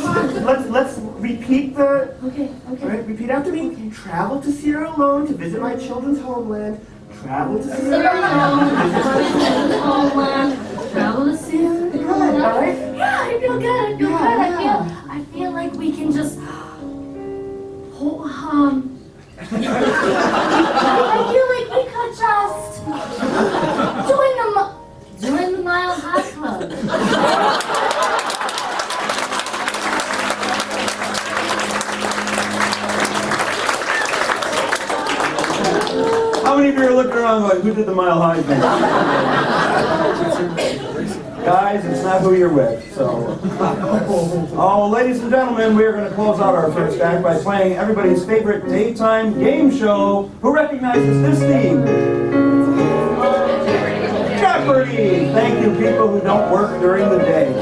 Let's repeat the... Okay. All right, repeat after me. Okay. Travel to Sierra Leone to visit my children's homeland. Travel to Sierra Leone to visit my children's homeland. Travel to Sierra Good, all right? Yeah, I feel good. I feel like we can just... I feel like we could just join the Mile High Club. How many of you are looking around going, who did the Mile High thing? Guys, it's not who you're with, so. Oh, ladies and gentlemen, we are going to close out our first act by playing everybody's favorite daytime game show. Who recognizes this theme? Jeopardy! Thank you, people who don't work during the day.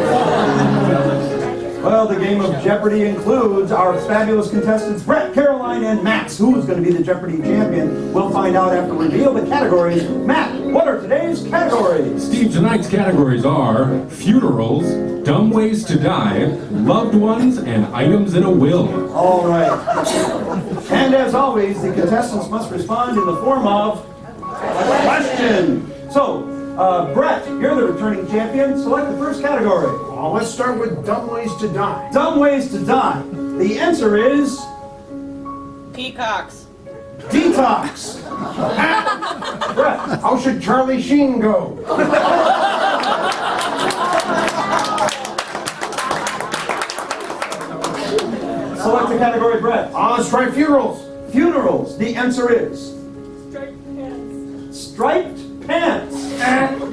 Well, the game of Jeopardy includes our fabulous contestants, Brett, Caroline, and Max. Who's going to be the Jeopardy champion? We'll find out after we reveal the categories. Matt, what are today's categories? Steve, tonight's categories are funerals, dumb ways to die, loved ones, and items in a will. All right. And as always, the contestants must respond in the form of a question. So, Brett, you're the returning champion. Select the first category. Let's start with dumb ways to die. Dumb ways to die. The answer is Peacocks. detox. Brett, How should Charlie Sheen go? Select a category, Brett. Let's try funerals. Funerals. The answer is Striped pants. striped pants.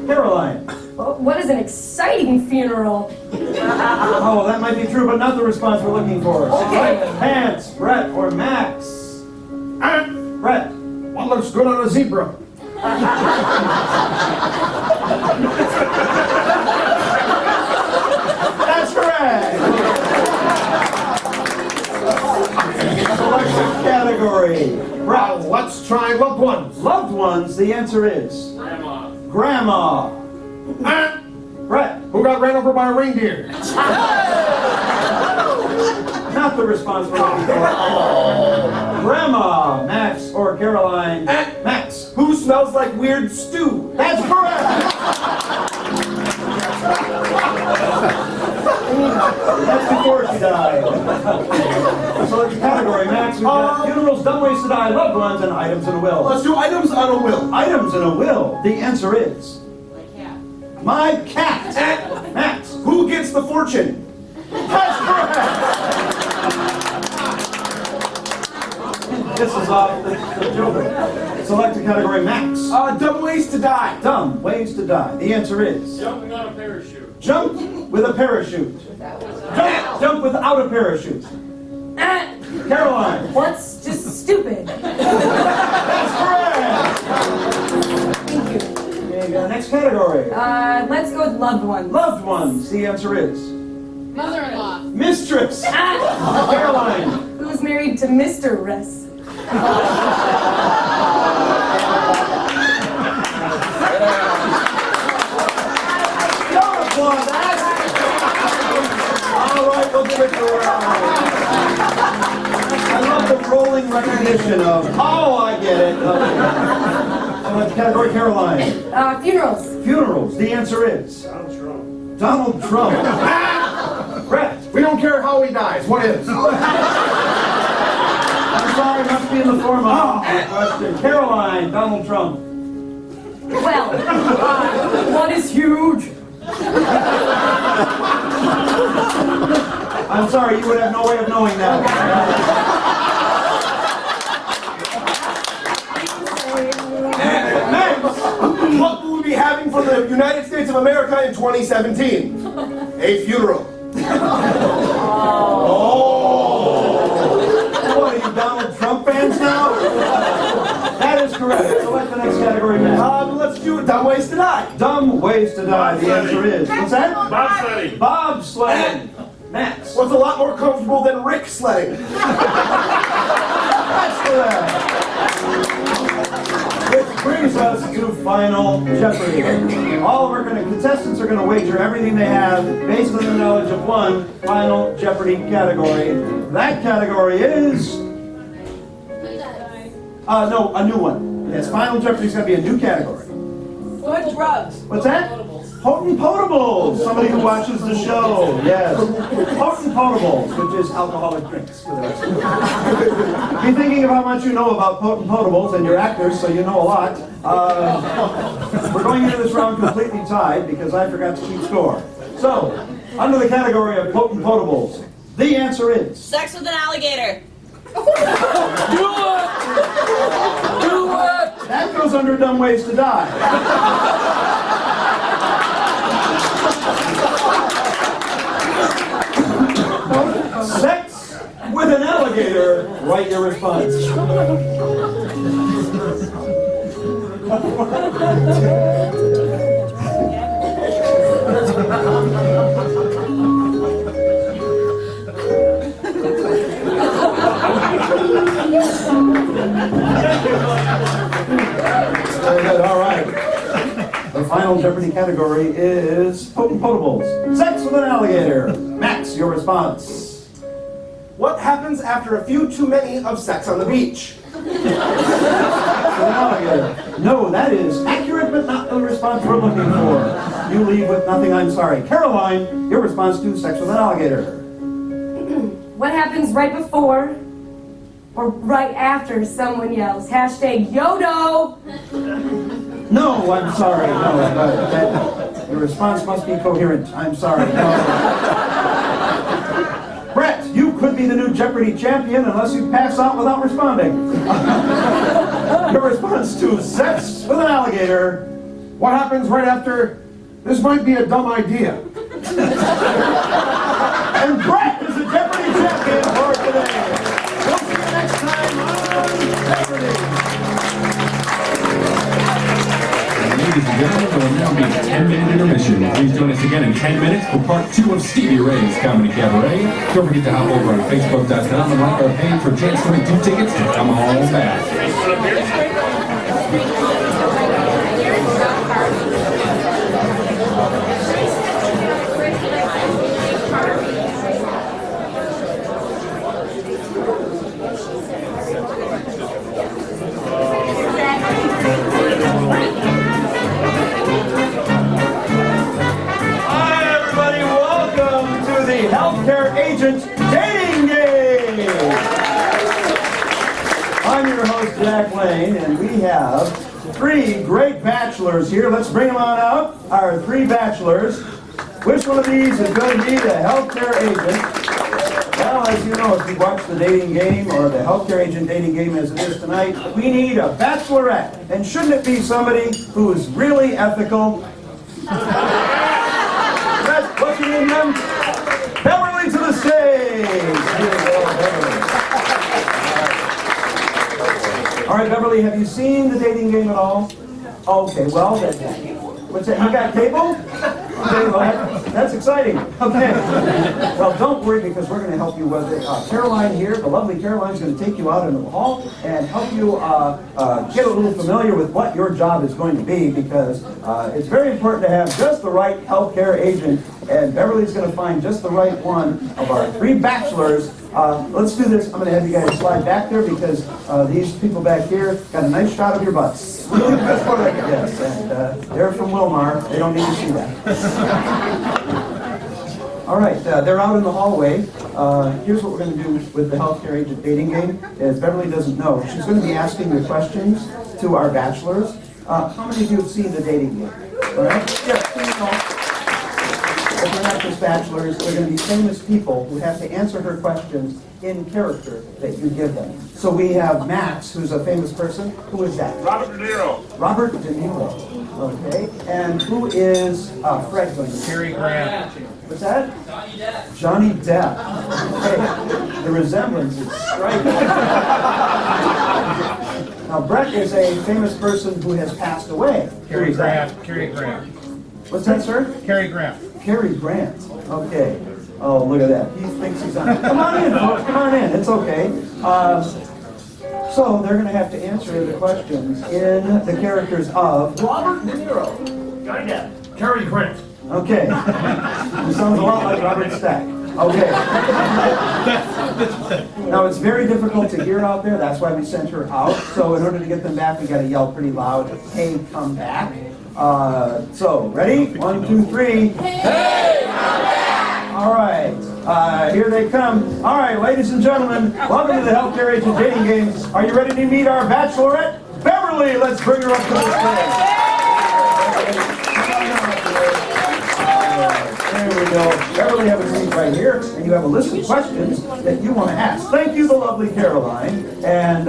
Caroline. Well, what is an exciting funeral? Oh, that might be true, but not the response we're looking for. Striped pants, Brett or Max? Brett. What looks good on a zebra? That's correct. Select a category. Brett. Let's try loved ones. Loved ones. The answer is Grandma. Brett. Who got ran over by a reindeer? Not the response we're looking for. Grandma, Max or Caroline? Max. Who smells like weird stew? That's correct. That's before she died. Select a category, Max. We've got funerals, dumb ways to die, loved ones, and items in a will. Let's do items on a will. Items in a will. The answer is my cat. Max. Who gets the fortune? That's correct. This is off the children. Select a category, Max. Dumb ways to die. Dumb ways to die. The answer is Jumping on a parachute. jump with a parachute. Jump without a parachute. Caroline. What's just stupid? That's correct. Thank you. Okay, next category. Let's go with loved ones. Loved ones. The answer is Mother-in-law. mistress. Caroline. Who's married to Mr. Russ? Don't applaud that. All right, we'll give it to her. I love the rolling recognition of, oh, I get it. Select category, Caroline. Funerals. Funerals. The answer is Donald Trump. Brett. We don't care how he dies. What is? I'm sorry, must be in the form of question. Caroline, Donald Trump. Well, one is huge. I'm sorry, you would have no way of knowing that. Max, what will we be having for the United States of America in 2017? A funeral. What are you, Donald Trump fans now? That is correct. Select the next category, Matt. Let's do it. Dumb ways to die. Dumb ways to die. The answer is. What's that? Bobsledding. Bobsledding. Max. What's a lot more comfortable than Rick sledding? That's correct. Which brings us to Final Jeopardy. All of our contestants are going to wager everything they have based on the knowledge of one Final Jeopardy category. That category is... no, a new one. Yes, Final Jeopardy's going to be a new category. Good drugs. What's that? Potent Potables. Somebody who watches the show. Yes. Potent Potables, which is alcoholic drinks for the rest of you. Be thinking of how much you know about Potent Potables, and you're actors, so you know a lot. We're going into this round completely tied because I forgot to keep score. So, under the category of Potent Potables, the answer is... Sex with an alligator. That goes under Dumb Ways to Die. Sex with an alligator. Write your response. Very good, all right. The final Jeopardy category is Potent Potables. Sex with an alligator. Max, your response. What happens after a few too many of sex on the beach? Sex with an alligator. No, that is accurate, but not the response we're looking for. You leave with nothing, I'm sorry. Caroline, your response to sex with an alligator. What happens right before or right after someone yells hashtag YODO? No, I'm sorry. No, your response must be coherent. I'm sorry. No. Brett, you could be the new Jeopardy champion unless you pass out without responding. Your response to sex with an alligator. What happens right after? This might be a dumb idea. And Brett is the Jeopardy champion for today. We'll see you next time on Jeopardy. Ladies and gentlemen, there will now be a 10-minute intermission. Please join us again in 10 minutes for part 2 of Stevie Ray's Comedy Cabaret. Don't forget to hop over on Facebook.com and like our page for a chance to win 2 tickets to come home back. Healthcare Agent Dating Game! I'm your host, Jack Lane, and we have 3 great bachelors here. Let's bring them on out, our 3 bachelors. Which one of these is going to be the healthcare agent? Well, as you know, if you watch the dating game, or the healthcare agent dating game as it is tonight, we need a bachelorette. And shouldn't it be somebody who is really ethical? Let's looking in them. Beverly to the stage! Here we go, Beverly. All right, Beverly, have you seen the dating game at all? Okay, well, what's that? You got cable? Okay, well, that's exciting. Okay. Well, don't worry, because we're going to help you with it. Caroline here, the lovely Caroline, is going to take you out into the hall and help you get a little familiar with what your job is going to be, because it's very important to have just the right healthcare agent, and Beverly's going to find just the right one of our 3 bachelors. Let's do this. I'm going to have you guys slide back there, because these people back here got a nice shot of your butts. Yes, and they're from Wilmar. They don't need to see that. All right, they're out in the hallway. Here's what we're going to do with the healthcare agent dating game. As Beverly doesn't know, she's going to be asking the questions to our bachelors. How many of you have seen the dating game? All right? Yes, so you know. If they're not just bachelors, they're going to be famous people who have to answer her questions in character that you give them. So we have Max, who's a famous person. Who is that? Robert De Niro. Robert De Niro. Okay. And who is Fred going to be? Cary Grant. What's that? Johnny Depp. Okay. The resemblance is striking. Now, Brett is a famous person who has passed away. Cary Grant. Cary Grant. What's that, sir? Cary Grant. Cary Grant. Okay. Oh, look at that. He thinks he's on. Come on in, folks. Come on in. It's okay. So they're going to have to answer the questions in the characters of Robert De Niro. Johnny Depp. Cary Grant. Okay. He sounds a lot like Robert Stack. Okay. Now, it's very difficult to hear out there. That's why we sent her out. So in order to get them back, we got to yell pretty loud, "Hey, come back." So, ready? 1, 2, 3. Hey, come back! All right. Here they come. All right, ladies and gentlemen, welcome to the Healthcare Agent Dating Game. Are you ready to meet our bachelorette? Beverly, let's bring her up to the stage. There we go. Beverly, have a seat right here, and you have a list of questions that you want to ask. Thank you, the lovely Caroline. And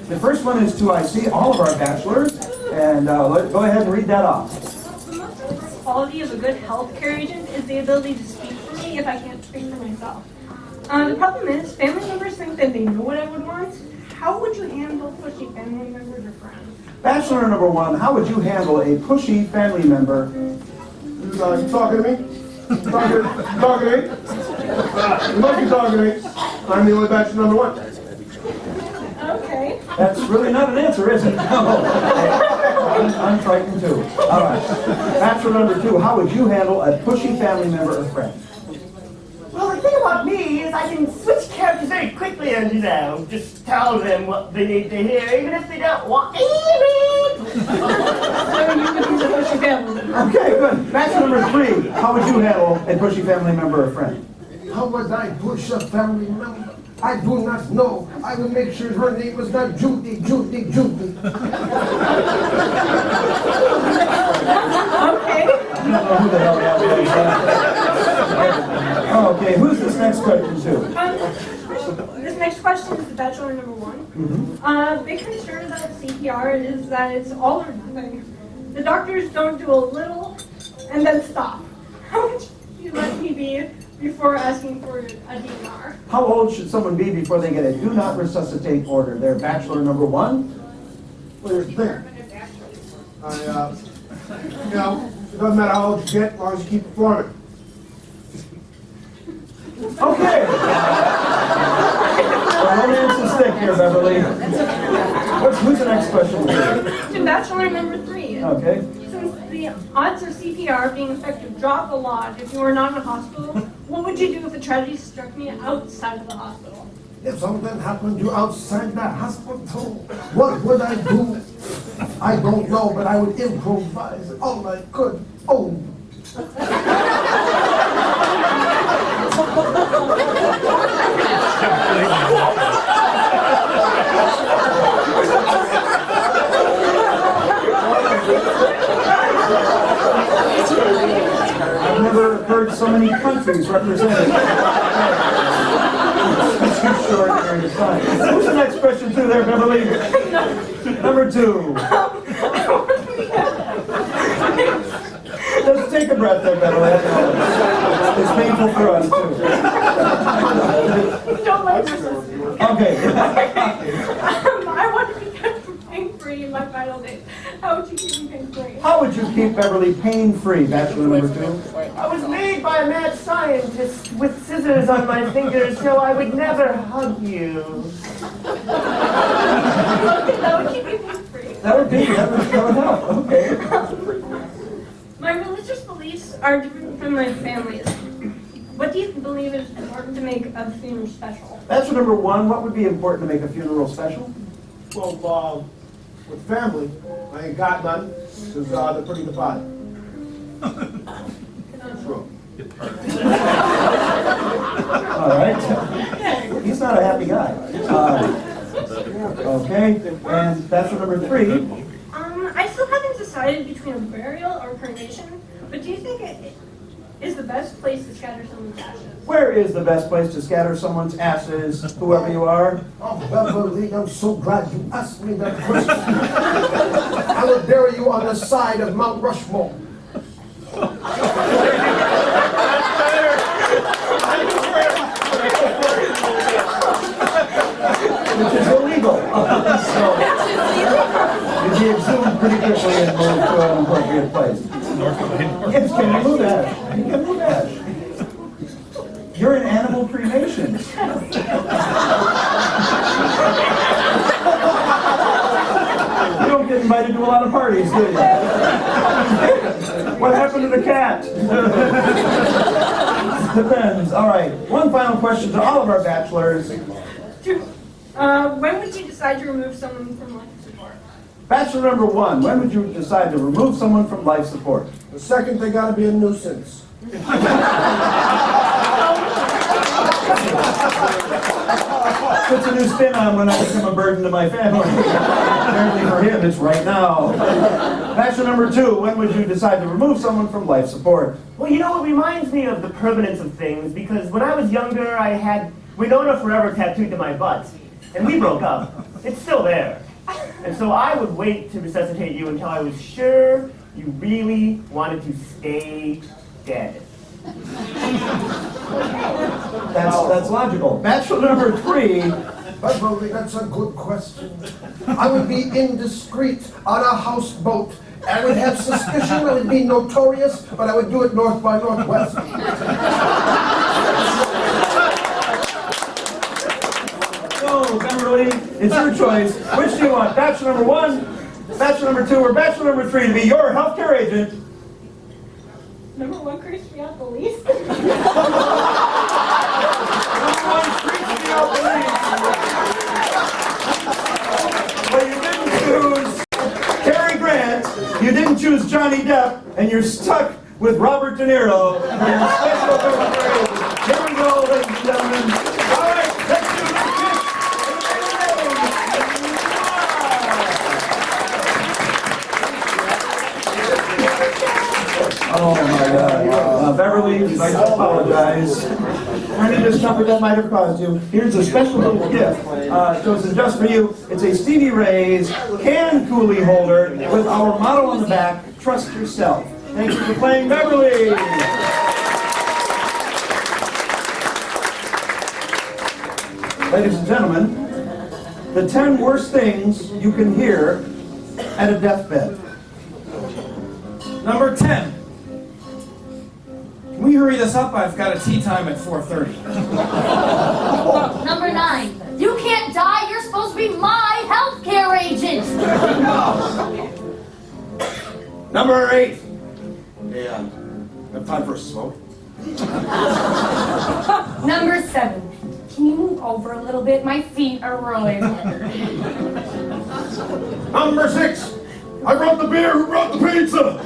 the first one is to, I see, all of our bachelors. And go ahead and read that off. The most important quality of a good healthcare agent is the ability to speak for me if I can't speak for myself. The problem is, family members think that they know what I would want. How would you handle pushy family members or friends? Bachelor number 1, how would you handle a pushy family member? You talking to me? Talking to me? You must be talking to me. I'm the only bachelor number 1. Okay. That's really not an answer, is it? No. I'm frightened too. All right. Bachelor number 2, how would you handle a pushy family member or friend? Well, the thing about me is I can switch characters very quickly and, just tell them what they need to hear, even if they don't want to hear it. Okay, good. Bachelor number 3, how would you handle a pushy family member or friend? How would I push a family member? I do not know. I will make sure her name was not Judy. Okay. I don't know who the hell that was. Okay, who's this next question to? question is the bachelor number one. Big concern about CPR is that it's all or nothing. The doctors don't do a little and then stop. How much do you let me be before asking for a DNR? How old should someone be before they get a do not resuscitate order? They're bachelor number one? Well, here's the thing. You know, it doesn't matter how old you get, as long as you keep performing. Okay. Well, romance is thick here, Beverly. Who's the next question? To bachelor number three. Okay. Since the odds of CPR being effective drop a lot if you were not in a hospital, what would you do if a tragedy struck me outside of the hospital? If something happened to you outside that hospital, what would I do? I don't know, but I would improvise all I could. Oh. I've never heard so many countries represented. It's too short during the time. Who's the next question to there, Beverly? Number two. Let's take a breath there, Beverly. It's painful for us, too. Don't let yourself. Okay. I want to be kept from pain-free in my final days. How would you keep me pain-free? How would you keep Beverly pain-free, bachelor number two? I was made by a mad scientist with scissors on my fingers so I would never hug you. That would keep me pain-free. That would help. Okay. My religious beliefs are different from my family's. What do you believe is important to make a funeral special? Bachelor number one, what would be important to make a funeral special? Well, with family, I ain't got none, because they're pretty divided. True. All right. He's not a happy guy. Okay, and bachelor number three. I still haven't decided between a burial or cremation, but do you think it is the best place to scatter someone's ashes? Where is the best place to scatter someone's ashes, whoever you are? Oh, Beverly, I'm so glad you asked me that question. I will bury you on the side of Mount Rushmore. Which is illegal. So, you'd be exhumed pretty quickly and moved to an appropriate place. Yes, can you move ash? You can move ash. You're an animal cremation. You don't get invited to a lot of parties, do you? What happened to the cat? Depends. All right. One final question to all of our bachelors. When would you decide to remove someone from life support? Bachelor number one, when would you decide to remove someone from life support? The second, they gotta be a nuisance. Puts a new spin on when I become a burden to my family. Apparently for him, it's right now. Bachelor number two, when would you decide to remove someone from life support? Well, you know, it reminds me of the permanence of things because when I was younger, I had Winona Forever tattooed to my butt, and we broke up. It's still there. And so I would wait to resuscitate you until I was sure you really wanted to stay dead. That's logical. Bachelor number three, Beverly, that's a good question. I would be indiscreet on a houseboat. I would have suspicion, I would be notorious, but I would do it north by northwest. so Beverly, it's your choice. Which do you want? Bachelor number one, bachelor number two, or bachelor number three to be your healthcare agent? Number one creeps me out the least. Number one creeps me out the least. Well, you didn't choose Cary Grant, you didn't choose Johnny Depp, and you're stuck with Robert De Niro for your special healthcare agent. Here we go, ladies and gentlemen. All right, let's do the kiss. Oh my God. Beverly, I'd like to apologize. for any discomfort that might have caused you, here's a special little gift chosen just for you. It's a Stevie Ray's can coolie holder with our motto on the back, trust yourself. Thank you for playing Beverly. Ladies and gentlemen, the 10 worst things you can hear at a deathbed. Number 10. Can we hurry this up? I've got a tea time at 4:30. Number 9. You can't die. You're supposed to be my healthcare agent. Number 8. Hey, have time for a smoke? Number 7. Can you move over a little bit? My feet are ruined. Number 6. I brought the beer, who brought the pizza?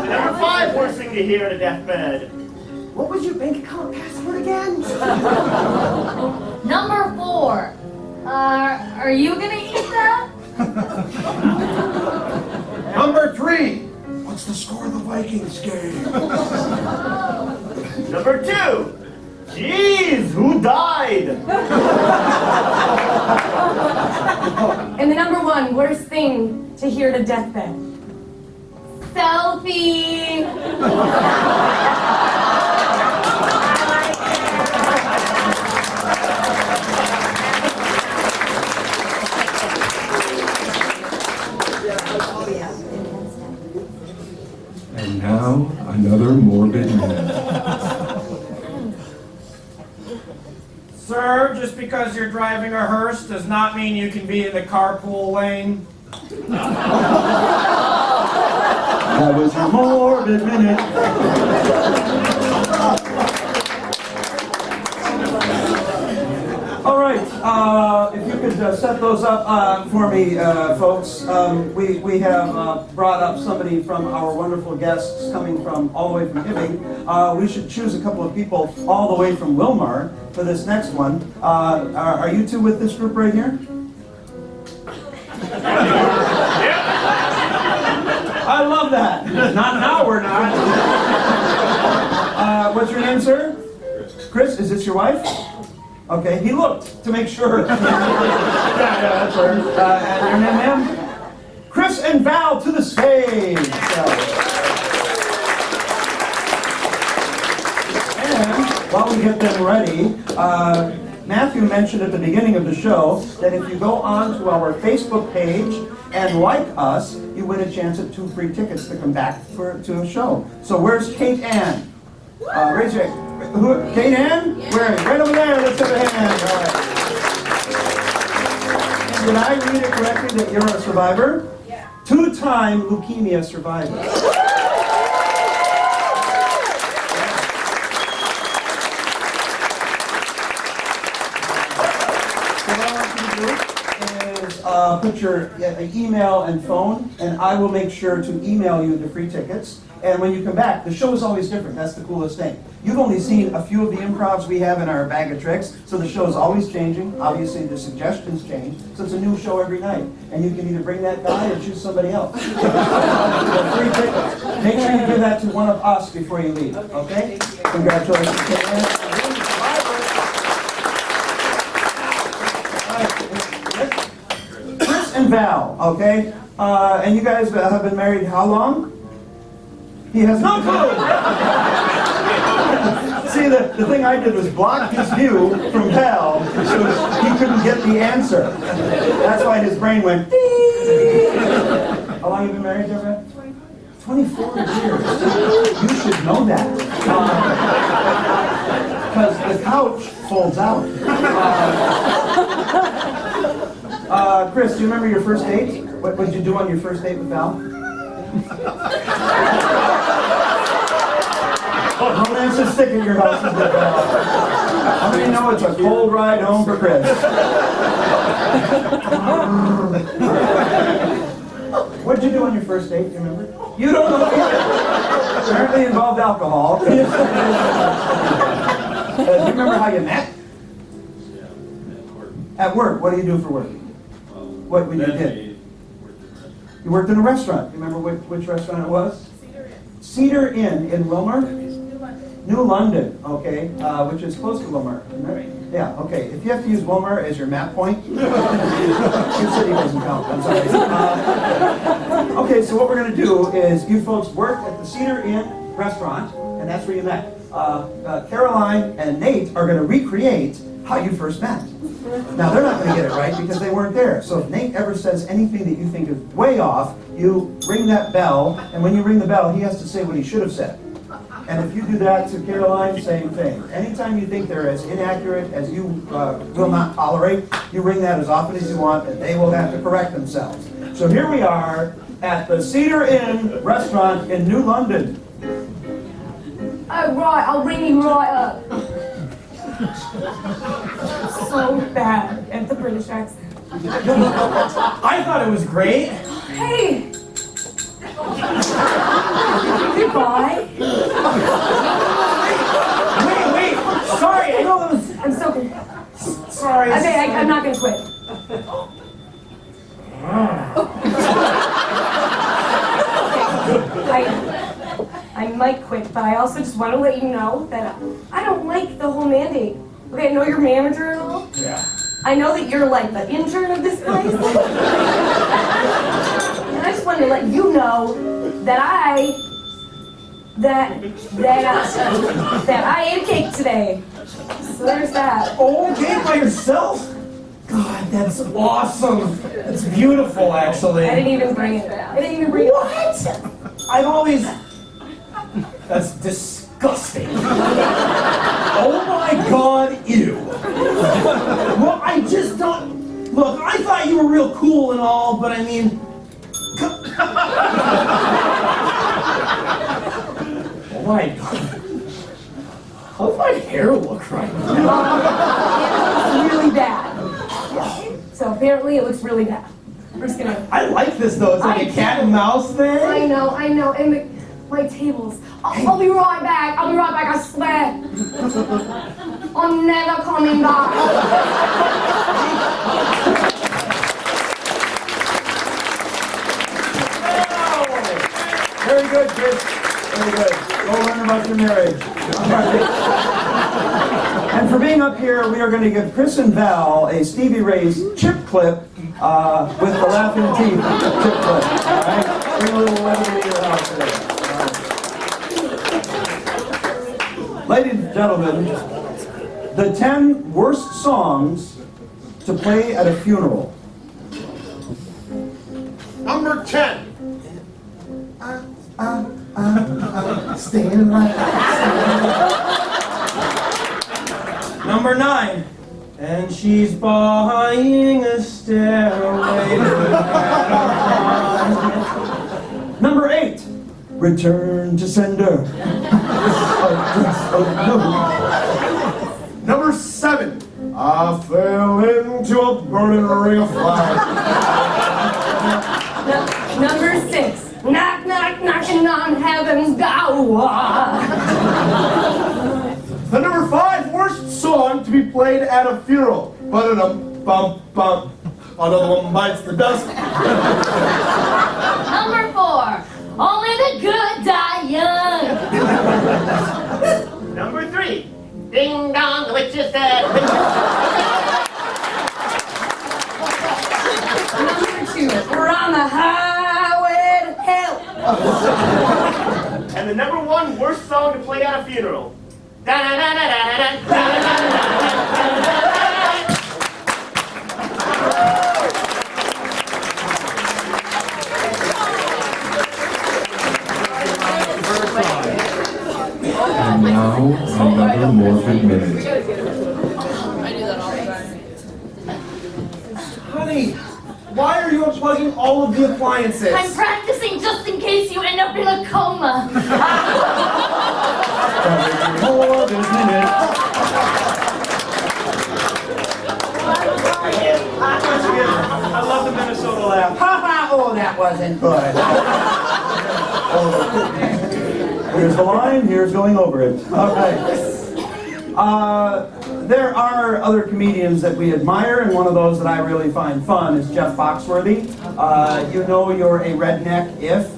Number 5, worst thing to hear at a deathbed. What was your bank account password again? Number 4. Are you gonna eat that? Number 3. What's the score of the Vikings game? Number 2. Jeez, who died? And the number 1 worst thing to hear at a deathbed. Selfie. And now, another morbid minute. Sir, just because you're driving a hearse does not mean you can be in the carpool lane. That was a morbid minute. All right, if you could set those up for me, folks. We have brought up somebody from our wonderful guests coming from all the way from Hibbing. We should choose a couple of people all the way from Wilmar for this next one. Are you two with this group right here? I love that. Not now, we're not. What's your name, sir? Chris, is this your wife? Okay, he looked to make sure. yeah, that's her. And your name, ma'am? Chris and Val to the stage. And while we get them ready, Matthew mentioned at the beginning of the show that if you go on to our Facebook page and like us, you win a chance at 2 free tickets to come back to a show. So where's Kate Ann? Raise your hand. Kate Ann? Where? Right over there. Let's have a hand. All right. And did I read it correctly that you're a survivor? Yeah. 2-time leukemia survivor. Put your email and phone, and I will make sure to email you the free tickets. And when you come back, the show is always different. That's the coolest thing. You've only seen a few of the improvs we have in our bag of tricks, so the show is always changing. Obviously, the suggestions change, so it's a new show every night. And you can either bring that guy or choose somebody else. Free tickets. Make sure you give that to one of us before you leave, okay? Congratulations, Kate. And Val, okay? And you guys have been married how long? He has no clue! See, the thing I did was block his view from Val so he couldn't get the answer. That's why his brain went ding. How long have you been married, Deborah? 24 years. You should know that. Because the couch folds out. Chris, do you remember your first date? What did you do on your first date with Val? Romance is thick at your house, isn't it, Val? How many know it's a cold ride home for Chris? What did you do on your first date? Do you remember? You don't know either. Apparently involved alcohol. Do you remember how you met? At work. What do you do for work? What you did? You worked in a restaurant. You remember which restaurant it was? Cedar Inn in Wilmer? New London, okay, which is close to Wilmer. Isn't it? Yeah, okay. If you have to use Wilmer as your map point, your city doesn't count. I'm sorry. Okay, so what we're going to do is you folks work at the Cedar Inn restaurant, and that's where you met. Caroline and Nate are going to recreate how you first met. Now, they're not going to get it right because they weren't there. So if Nate ever says anything that you think is way off, you ring that bell, and when you ring the bell, he has to say what he should have said. And if you do that to Caroline, same thing. Anytime you think they're as inaccurate as you will not tolerate, you ring that as often as you want, and they will have to correct themselves. So here we are at the Cedar Inn restaurant in New London. Oh, right, I'll ring you right up. So bad at the British accent. I thought it was great. Hey! Goodbye. Wait, sorry, I know that was... I'm so good. Sorry. Okay, I'm not gonna quit. I might quit, but I also just want to let you know that I don't like the whole mandate. Okay, I know you're manager and all. Yeah. I know that you're like the intern of this place. And I just wanted to let you know that I ate a cake today. So there's that. Oh, cake by yourself? God, that's awesome. That's beautiful, actually. I didn't even bring it. I didn't even bring it. What? I've always... That's disgusting. Oh my God, ew. Well, I just don't... Look, I thought you were real cool and all, but I mean... Oh my God. How's my hair look right now? It looks really bad. So apparently it looks really bad. We're just gonna... I like this though. It's like a cat and mouse thing. I know. And my tables. I'll be right back. I swear. I'm never coming back. Very good, kids. Very good. Go learn about your marriage. And for being up here, we are going to give Chris and Val a Stevie Ray's chip clip with the laughing teeth chip clip. All right? Bring a little levity to your house today. Ladies and gentlemen, the 10 worst songs to play at a funeral. Number 10. Staying alive. Number 9. And she's buying a stairway to heaven. Number 8. Return to sender. Number 7. I fell into a burning ring of fire. Number 6. Knock, knock, knocking on heaven's door. The number 5 worst song to be played at a funeral. Ba-da-dum, bum, bum. Another one bites the dust. Number 4. Only the good die young. Number 3. Ding dong, the witch is dead. Number 2. We're on the highway to hell. And the number 1 worst song to play at a funeral. And now, another morbid minute. Honey, why are you unplugging all of the appliances? I'm practicing just in case you end up in a coma. Morbid minute. I love the Minnesota laugh. Ha ha! Oh, that wasn't good. Here's the line, here's going over it. All right. There are other comedians that we admire, and one of those that I really find fun is Jeff Foxworthy. You know you're a redneck if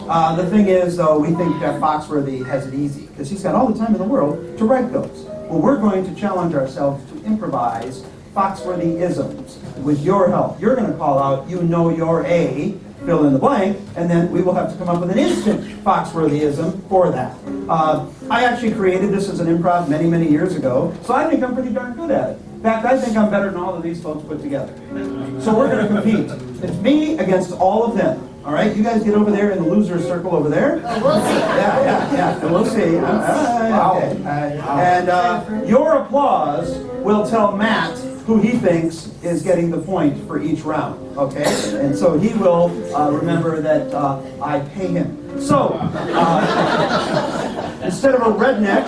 The thing is, though, we think Foxworthy has it easy because he's got all the time in the world to write those. Well, we're going to challenge ourselves to improvise Foxworthy-isms with your help. You're going to call out, you know your A, fill in the blank, and then we will have to come up with an instant Foxworthyism for that. I actually created this as an improv many, many years ago, so I think I'm pretty darn good at it. In fact, I think I'm better than all of these folks put together. So we're going to compete. It's me against all of them. All right, you guys get over there in the loser circle over there. We'll see. Yeah, and we'll see. Okay. And your applause will tell Matt who he thinks is getting the point for each round, okay? And so he will remember that I pay him. So, instead of a redneck,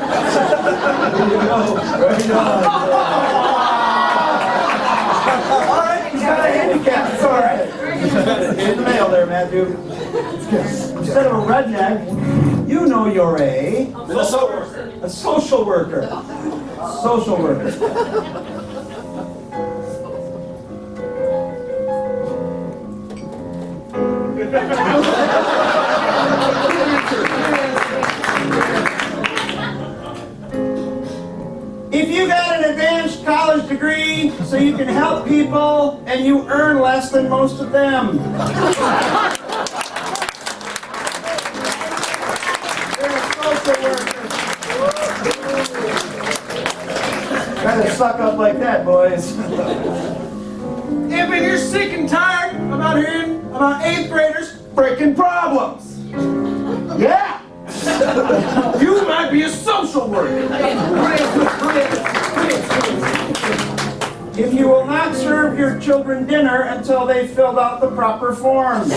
all right, he's got a handicap, it's all right. In the mail there, Matthew. Instead of a redneck, you know you're a social worker. Social worker. If you got an advanced college degree so you can help people and you earn less than most of them. You're a social worker. Gotta suck up like that, boys. If you're sick and tired about hearing about 8th graders breaking problems, Yeah! you might be a social worker. If you will not serve your children dinner until they filled out the proper forms.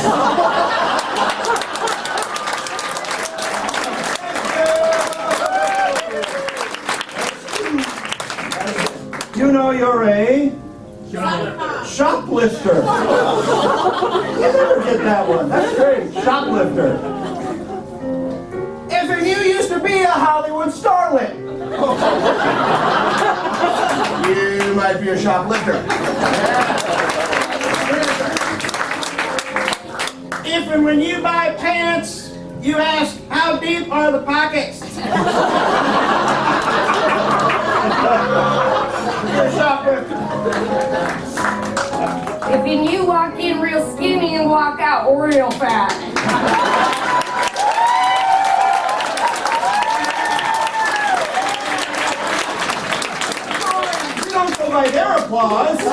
You know you're a shoplifter. You never get that one. That's great. Shoplifter. If you used to be a Hollywood starlet, You might be a shoplifter. If and when you buy pants, you ask, how deep are the pockets? You're a shoplifter. If you walk in real skinny and walk out real fat. By their applause. They're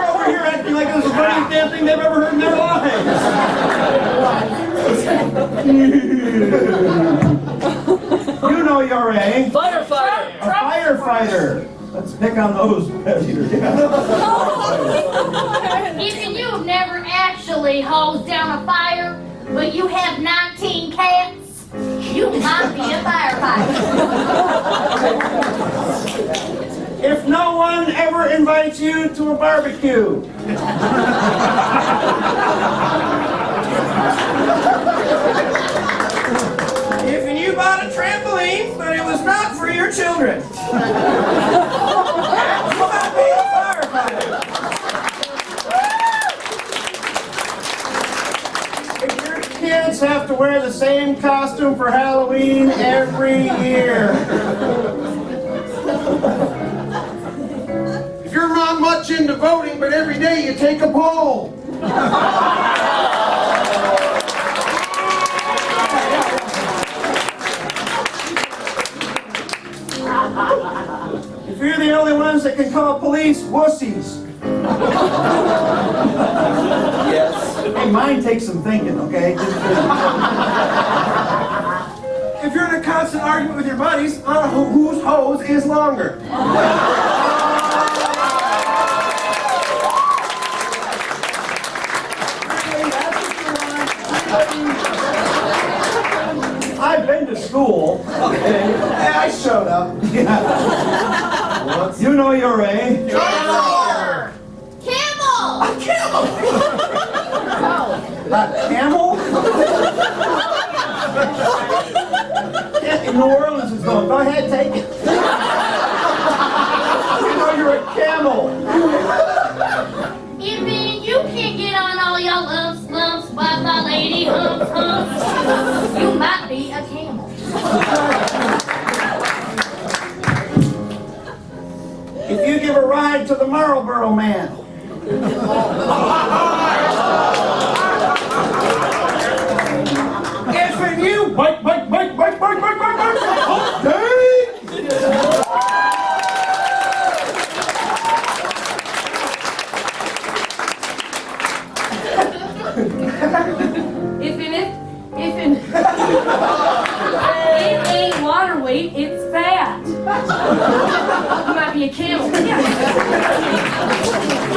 over here acting like this is the funniest damn thing they've ever heard in their lives. You know you're a Firefighter. A firefighter. Let's pick on those. Even you've never actually hosed down a fire, but you have 19 cats, you might be a firefighter. If no one ever invites you to a barbecue. if you bought a trampoline, but it was not for your children, you might be a firefighter. If your kids have to wear the same costume for Halloween every year. If you're not much into voting, but every day you take a poll. If you're the only ones that can call police wussies. Yes. Hey, mine takes some thinking, okay? If you're in a constant argument with your buddies on whose hose is longer. I've been to school. Hey, I showed up. You know you're a Camel! A camel? In New Orleans is going, go ahead, take it. You know you're a camel. Even you can't get on all your lumps, but the lady You might be a camel. If you give a ride to the Marlboro Man. If and you bike, oh, It ain't water weight, it's fat. You might be a camel.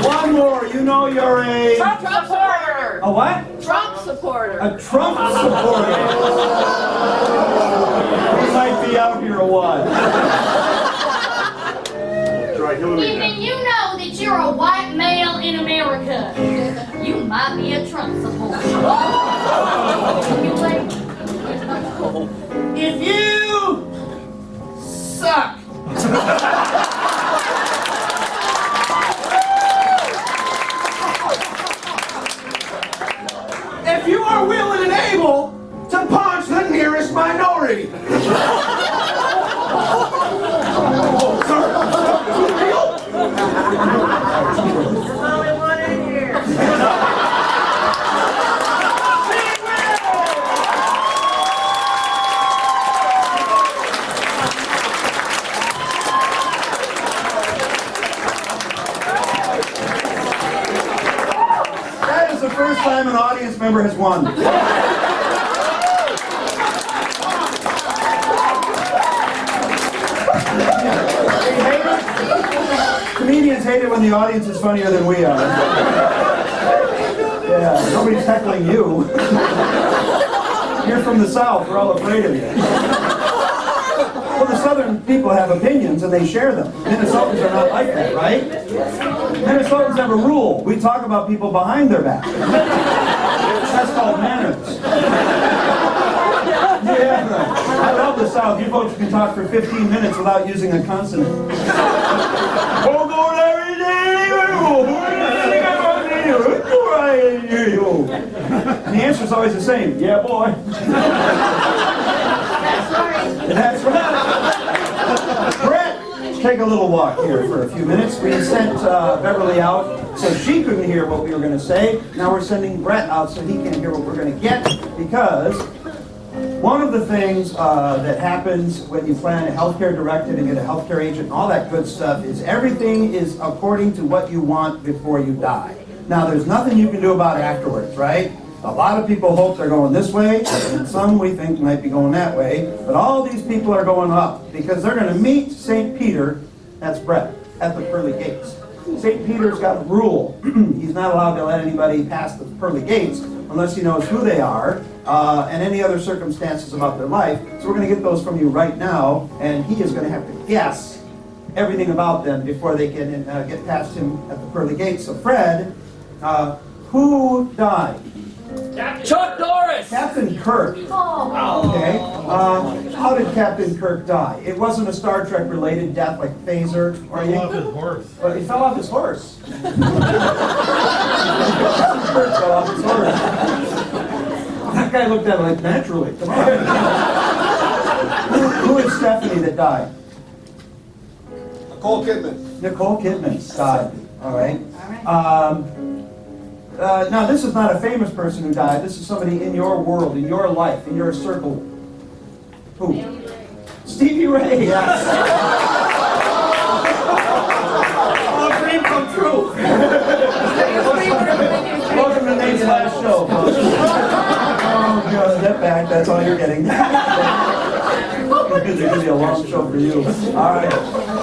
one more, you know you're a... Trump supporter. A what? Trump supporter. A Trump supporter. He might be out here a while. Even you know that you're a white male in America. You might be a Trump supporter. If you suck. If you are willing and able to punch the nearest minority. Oh, sorry. There's only one in here. That is the first time an audience member has won. Comedians hate it when the audience is funnier than we are. Yeah, nobody's heckling you. You're from the South, we're all afraid of you. Well, the Southern people have opinions and they share them. Minnesotans are not like that, right? Minnesotans have a rule. We talk about people behind their back. That's called manners. Yeah, I love the South. You folks can talk for 15 minutes without using a consonant. And the answer is always the same. Yeah, boy. That's right. Brett, take a little walk here for a few minutes. We sent Beverly out so she couldn't hear what we were going to say. Now we're sending Brett out so he can hear what we're going to get, because one of the things that happens when you plan a healthcare directive and get a healthcare agent and all that good stuff is everything is according to what you want before you die. Now, there's nothing you can do about it afterwards, right? A lot of people hope they're going this way, and some we think might be going that way, but all these people are going up because they're going to meet St. Peter, that's Brett, at the pearly gates. St. Peter's got a rule. He's not allowed to let anybody pass the pearly gates unless he knows who they are and any other circumstances about their life. So we're going to get those from you right now, and he is going to have to guess everything about them before they can get past him at the pearly gates. So Fred, who died? Chuck Norris! Captain Kirk. Oh. Okay. How did Captain Kirk die? It wasn't a Star Trek related death like Phaser or anything. He fell off his horse. Well, he fell off his horse. Captain Kirk fell off his horse. That guy looked at it like, naturally. Come on. Who is Stephanie that died? Nicole Kidman. Nicole Kidman died. All right. Now, this is not a famous person who died. This is somebody in your world, in your life, in your circle. Who? Stevie Ray. Yes. Oh, dream come true. Welcome to Nate's last show. Oh, God, step back. That's all you're getting. It's going to be a long show for you. All right.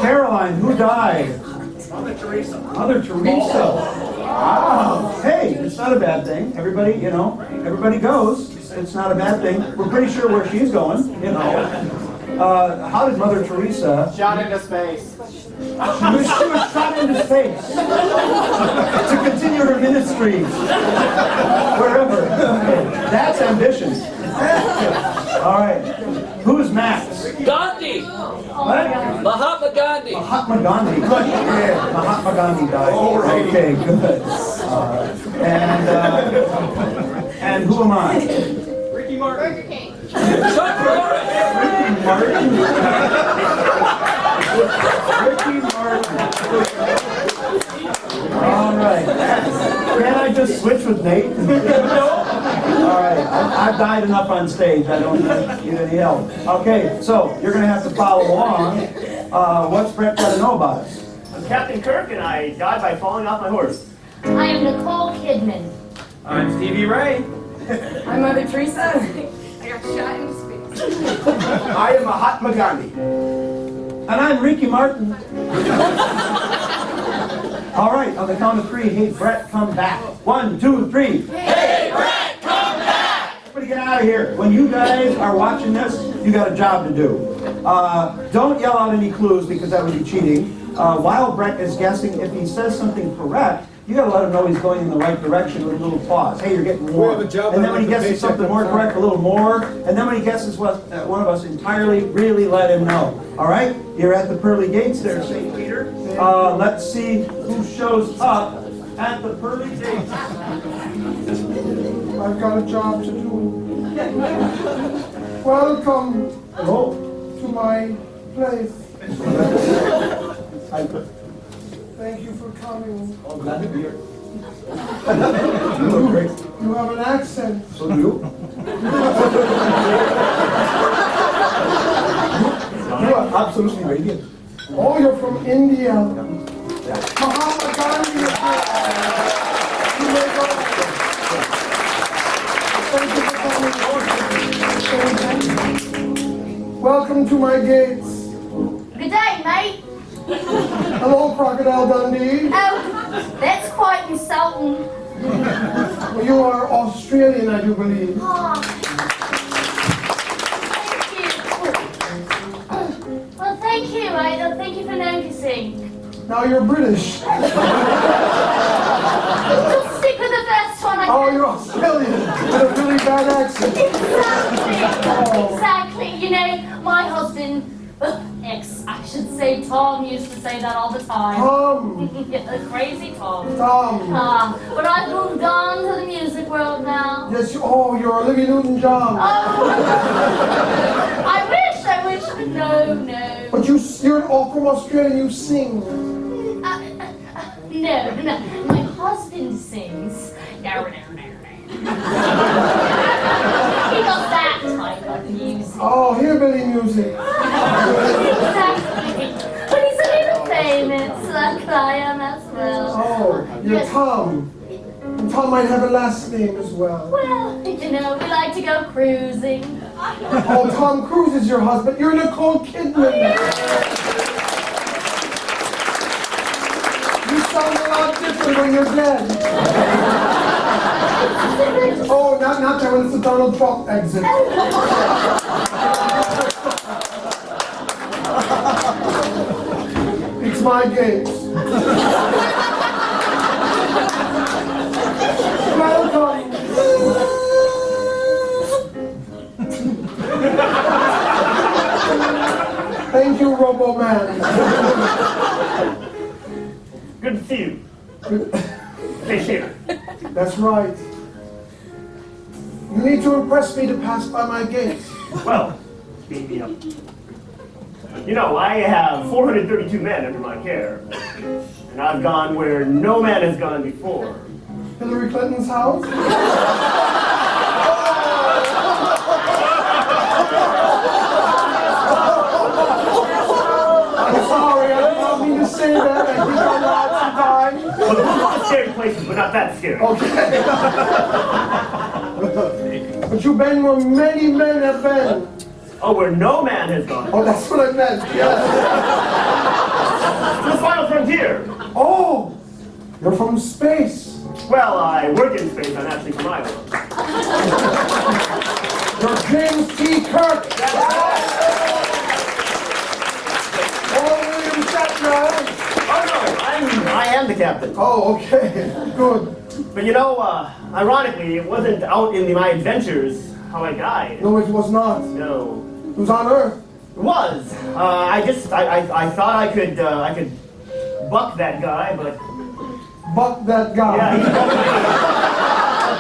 Caroline, who died? Mother Teresa. Mother Teresa. Wow. Hey, it's not a bad thing. Everybody, you know, everybody goes. It's not a bad thing. We're pretty sure where she's going, you know. How did Mother Teresa... Shot into space. She was shot into space to continue her ministry wherever. That's ambition. All right. Who's Max? Gandhi! What? Mahatma Gandhi! Mahatma Gandhi. Yeah, Mahatma Gandhi died. Okay, good. And who am I? Ricky Chuck Norris! Ricky Martin. All right. Can I just switch with Nate? All right. I've died enough on stage. I don't need any help. Okay, so you're going to have to follow along. What's Brett got to know about us? I'm Captain Kirk, and I died by falling off my horse. I am Nicole Kidman. I'm Stevie Ray. I'm Mother Teresa. I got shot in space. I am a hot Magandhi. And I'm Ricky Martin. All right, on the count of three, hey, Brett, come back. 1, 2, 3. Hey, Brett, come back! Everybody get out of here. When you guys are watching this, you got a job to do. Don't yell out any clues because that would be cheating. While Brett is guessing, if he says something correct, you got to let him know he's going in the right direction with a little pause. Hey, you're getting more. have a job And then when he like the guesses something paycheck more up correct, a front. little more. And then when he guesses what one of us entirely, really let him know. All right? You're at the pearly gates there, St. Peter. Let's see who shows up at the pearly gates. I've got a job to do. Welcome to my place. Thank you for coming. Oh, glad to be here. You look great. You have an accent. So do you? You are absolutely radiant. Oh, you're from India. Mahatma Gandhi is here. You may go. Thank you for coming. Welcome to my gates. Good day, mate. Hello, Crocodile Dundee. Oh, that's quite insulting. Well, you are Australian, I do believe. Oh. Thank you. Well, thank you. Thank you for noticing. Now you're British. Just stick with the first one. Oh, you're Australian with a really bad accent. Exactly. Exactly. You know, my husband, I should say Tom, used to say that all the time. Tom. Yeah, crazy Tom. Tom. But I've moved on to the music world now. Yes, you're Olivia Newton-John. Oh. I wish, but no. But you're from Australia, you sing. No. My husband sings. No. He does that type of music. Oh, hillbilly music. Exactly. But he's a little famous, like I am as well. Oh, you're Yes. Tom. And Tom might have a last name as well. Well, you know, we like to go cruising. Oh, Tom Cruise is your husband. You're Nicole Kidman. You sound a lot different when you're dead. Oh, not that one. It's the Donald Trump exit. It's my gates. Welcome. Thank you, Robo Man. Good to see you. Stay here. That's right. You need to impress me to pass by my gates. Well, beat me up. You know, I have 432 men under my care. And I've gone where no man has gone before. Hillary Clinton's house? I'm sorry, I did not mean to say that. I think I'm loud sometimes. Well, there's a lot of scary places, but not that scary. Okay. But you've been where many men have been. Oh, where no man has gone. Oh, that's what I meant, yes. To the final frontier. Oh, you're from space. Well, I work in space. I'm actually from Iowa. You're James T. Kirk. Oh, William Shatner. Oh, no, I am the captain. Oh, okay, good. But you know, ironically, it wasn't out in my adventures how I died. No, it was not. No. It was on Earth. It was. I thought I could buck that guy, but Buck that guy. yeah,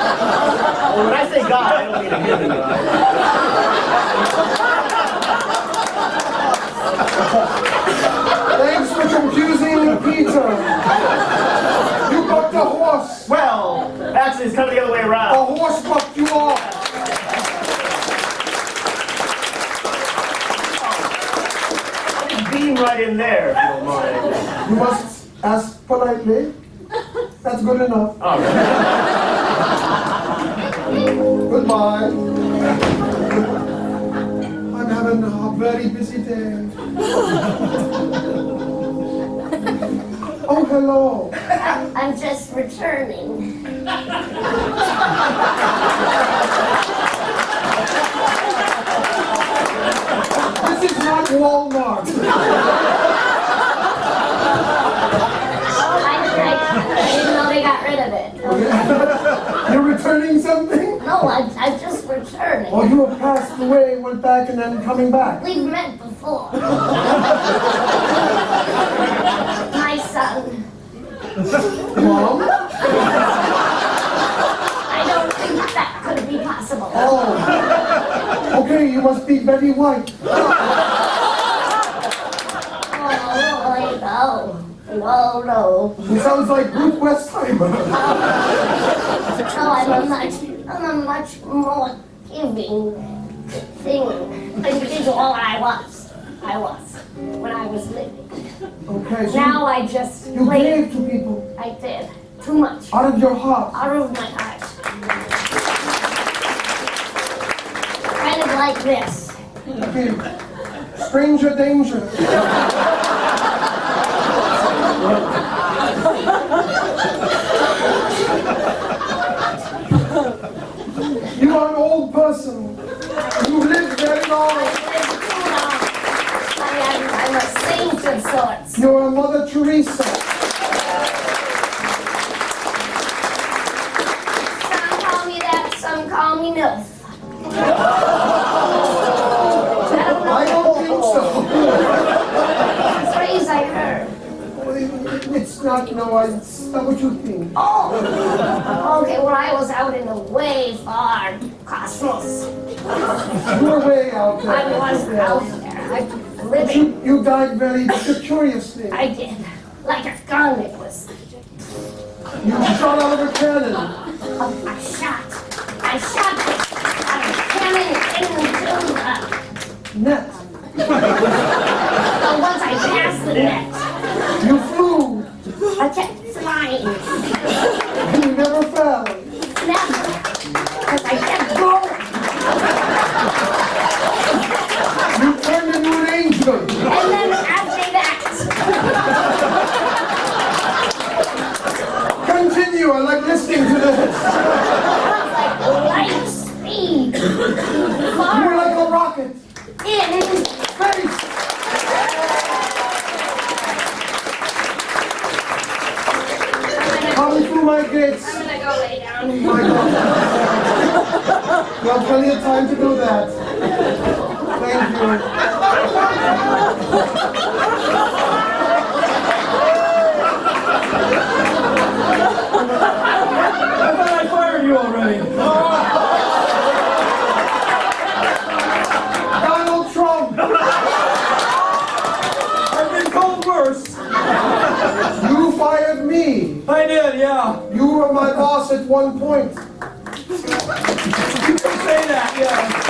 Well, when I say God, I don't mean a human God. Thanks for confusing Peter. You bucked a horse. Well, actually, it's kind of the other way A around. horse bucked you off. I'll just beam right in there, if you don't mind. You must ask politely. That's good enough. All right. Goodbye. I'm having a very busy day. Oh, hello. I'm just returning. This is not Walmart. I didn't know they got rid of it. You're returning something? No, I'm just returning. Oh, you have passed away, went back, and then coming back. We've met before. My son. Mom? I don't think that could be possible. Oh. Okay, you must be Betty White. Oh, no. It sounds like Ruth Westheimer. No, I'm a much more giving individual I was when I was living. Okay, so Now I just you gave to people I did too much out of your heart. out of my heart. Kind of like this. Okay. Stranger danger. You are an old person. You lived very long. I'm a saint of sorts. You're a Mother Teresa. Some call me that, some call me MILF. I don't think so. That's a phrase I heard. It's not, no, it's not what you think. Oh! Okay, well, I was out in the way far cosmos. You were way out there. I was out there. I But living. you died very curiously. I did. Like a gun, it was. You shot out of a cannon. I shot this cannon into the. Net. But once I passed the net, You flew. I kept flying. And you never fell. Never. Because I kept going. You turned into an angel. And then after that, Continue. I like listening to this. like light speed. You were like a rocket. In Space. Coming through my gates. I'm gonna go lay down. My God. You have plenty of time to do that. Thank you. I thought I fired you already. Donald Trump. I've been called worse. You fired me. I did, yeah. You were my boss at one point. You can say that, yeah.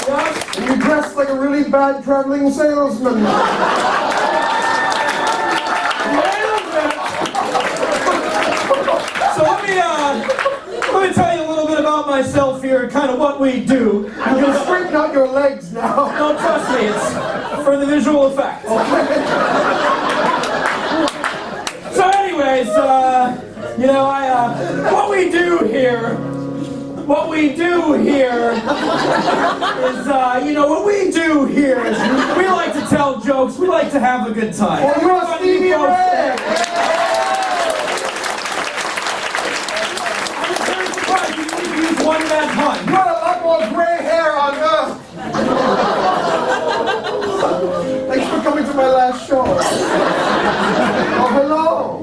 Yeah. And you dressed like a really bad traveling salesman. So let me tell you a little bit about myself here and kind of what we do. You can straighten out your legs now. No, trust me, it's for the visual effect. So anyways, what we do here is, we like to tell jokes, we like to have a good time. Oh, you're a Stevie Ray. I'm very surprised you didn't use one-man pun. You got a lot more gray hair on earth. Thanks for coming to my last show. Oh, hello.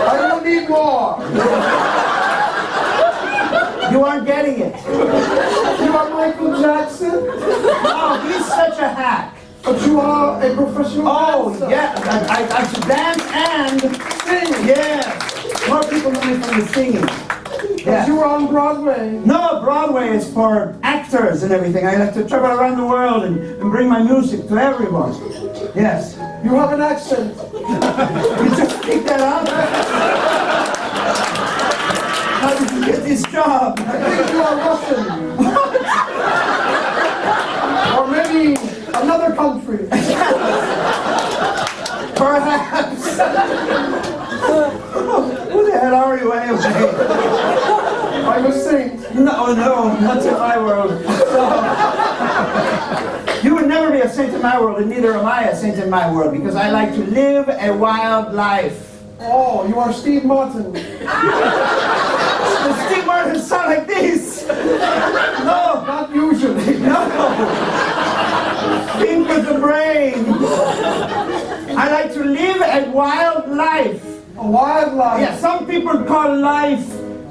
I don't need more. You aren't getting it. You are Michael Jackson, Oh, he's such a hack. but you are a professional Oh, dancer. yeah, I should dance and Sing. yes. More people know me from the singing. Because you were on Broadway. No, Broadway is for actors and everything. I like to travel around the world and bring my music to everyone. Yes. You have an accent. You just picked that up? How did you get this job? I think you are Russian. Or maybe another country. Perhaps. Who the hell are you anyway? I'm a saint. No, not in my world. So, you would never be a saint in my world, and neither am I a saint in my world, because I like to live a wild life. Oh, you are Steve Martin. Does Steve Martin sound like this? No, Not usually. no. Think with the brain. I like to live a wild life. A wildlife. Yeah, some people call life,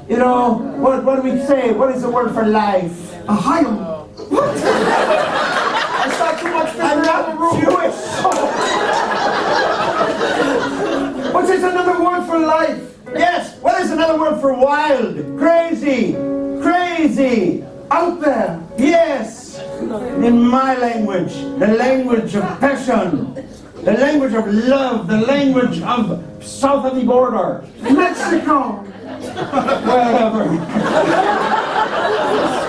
you know, what do we say? What is the word for life? A hyam. What? I saw too much I'm figure out the not room. Jewish. What is another word for life? Yes, what is another word for wild? Crazy. Crazy. Out there. Yes. In my language, the language of passion, the language of love, the language of south of the border. Mexico. Whatever.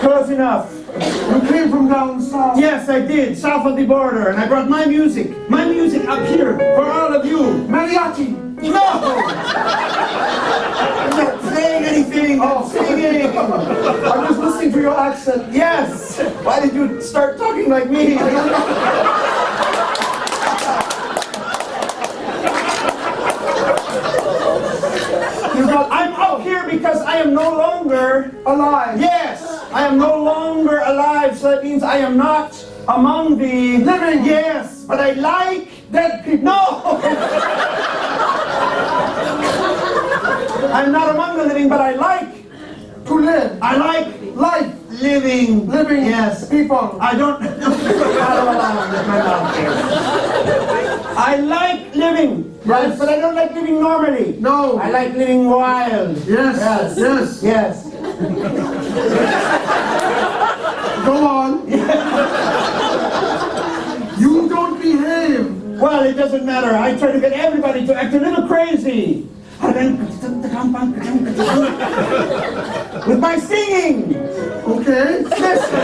Close enough. You came from down south. Yes, I did, south of the border, and I brought my music up here for all of you. Mariachi. No! I'm not saying anything, I'm singing. I'm just listening to your accent. Yes! Why did you start talking like me? I'm up here because I am no longer Alive. Yes, I am no longer alive, so that means I am not among the Living. Yes, but I like Dead people. no. I'm not among the living, but I like To live. I like Life. living. Living. Yes. People. I don't. I like living. Yes, but I don't like living normally. No. I like living wild. Yes. Yes. Yes. Yes. Go on. You don't behave. Well, it doesn't matter. I try to get everybody to act a little crazy. With my singing. Okay. Listen.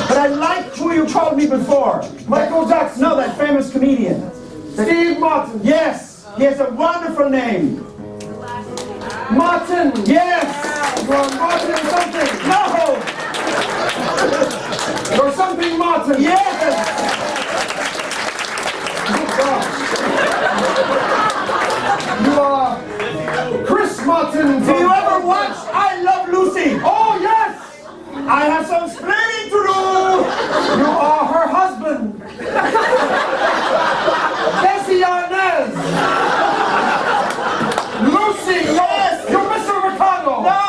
But I like who you called me before. Michael Jackson. No, that famous comedian. Steve Martin. Yes. He has a wonderful name. Martin. Yes. You're Martin or something. No. You're something Martin. Yes. You are Chris Martin. Do you ever watch I Love Lucy? Oh, yes. I have some explaining to do. You are her husband. Bessie Arnaz. Lucy. Yes. You're Mr. Ricardo. No,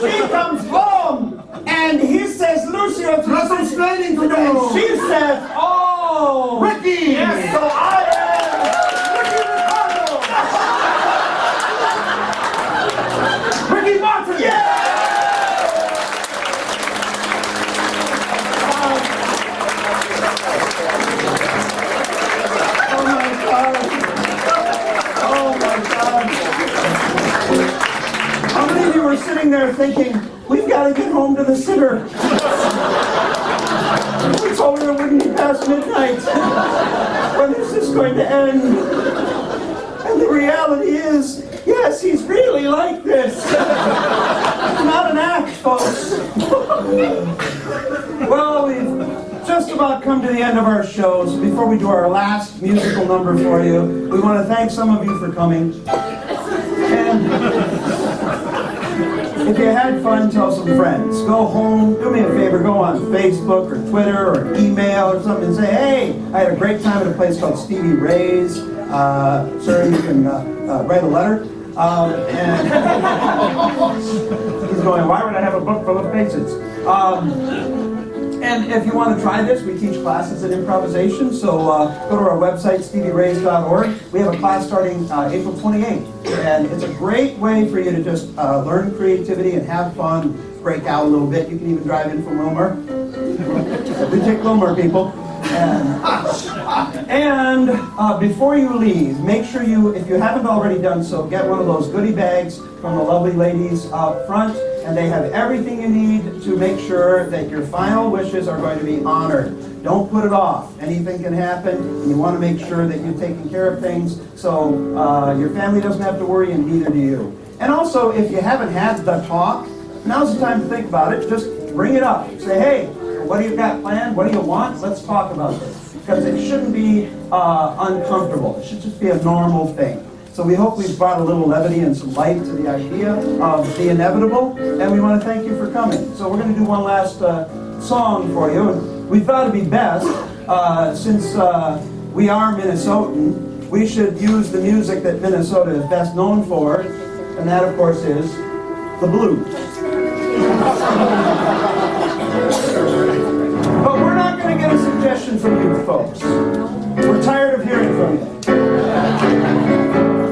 she comes home and he says, Lucy, There's some explaining to and do. she says, oh, Ricky. yes, so I am. Ricky Martin. Yeah. Oh my God. Oh my God. How many of you were sitting there thinking, we've got to get home to the sitter? We told her it wouldn't be past midnight. When is this going to end? And the reality is, yes, he's really like this. It's not an act, folks. Well, we've just about come to the end of our show, so before we do our last musical number for you, we want to thank some of you for coming. And if you had fun, tell some friends. Go home, do me a favor, go on Facebook or Twitter or email or something and say, hey, I had a great time at a place called Stevie Ray's. Sir, you can write a letter. And he's going, why would I have a book full of faces? And if you want to try this, we teach classes in improvisation, so go to our website, stevierays.org. We have a class starting April 28th, and it's a great way for you to just learn creativity and have fun, break out a little bit. You can even drive in from Wilmer. We take Wilmer, people. And before you leave, make sure you, if you haven't already done so, get one of those goodie bags from the lovely ladies out front, and they have everything you need to make sure that your final wishes are going to be honored. Don't put it off. Anything can happen, and you want to make sure that you're taking care of things so your family doesn't have to worry, and neither do you. And also, if you haven't had the talk, now's the time to think about it. Just bring it up. Say, hey, what do you got planned? What do you want? Let's talk about this. Because it shouldn't be uncomfortable. It should just be a normal thing. So we hope we've brought a little levity and some light to the idea of the inevitable. And we want to thank you for coming. So we're going to do one last song for you. And we thought it'd be best, since we are Minnesotan, we should use the music that Minnesota is best known for. And that, of course, is the blues. But we're not going to get a suggestion from you folks. We're tired of hearing from you.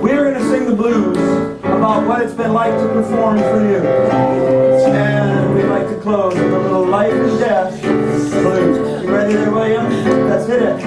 We're going to sing the blues about what it's been like to perform for you. And we'd like to close with a little life and death blues. You ready there, William? Let's hit it.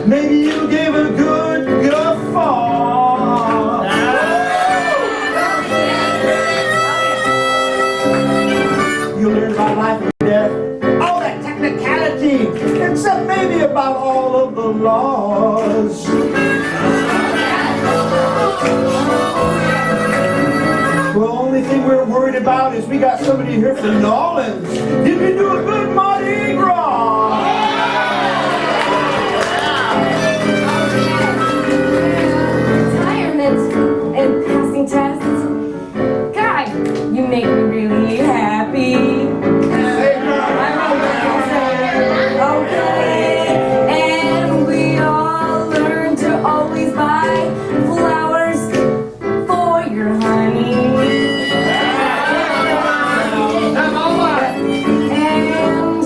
Maybe you gave a good guffaw. You learned about life and death, all that technicality, except maybe about all of the laws. The only thing we're worried about is we got somebody here from New Orleans. Did we do a good Mardi Gras? And passing tests. God, you make me really happy. Okay, and we all learn to always buy flowers for your honey. And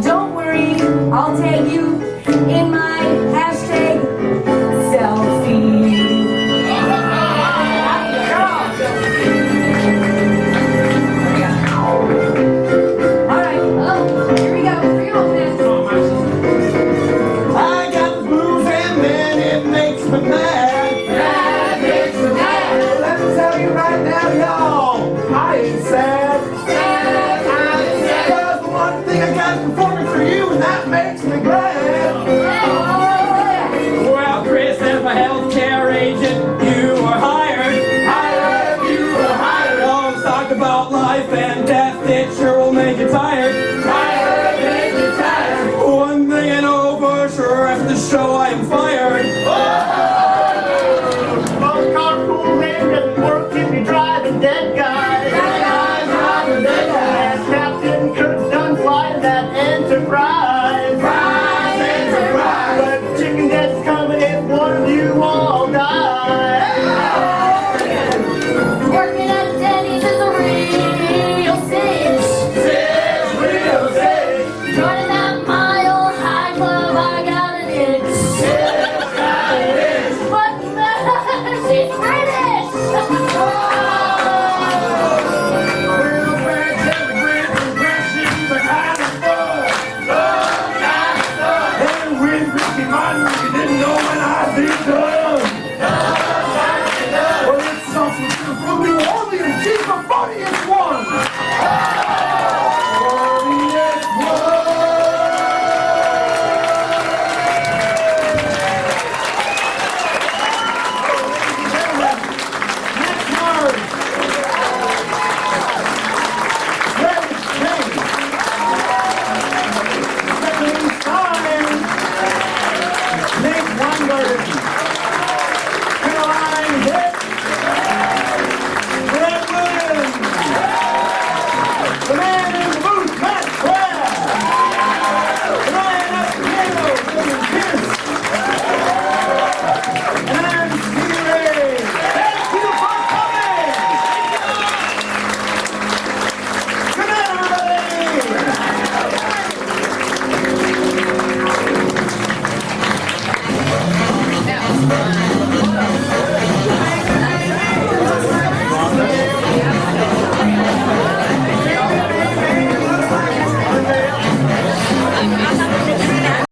don't worry, I'll tag you in my hashtag selfie. Well, Chris, as my healthcare agent, you were hired. You were hired. Always talk about life and death. It sure will make you tired. Make you tired. One thing I know for sure, after the show I am fired. Well, carpool lane doesn't work if you drive a dead guy. And Captain Kirk's done flying that Enterprise. But chicken dead's coming if one of you all die. Working at Denny's is a real cinch. Real safe. Joining that Mile High Club, I got an itch. man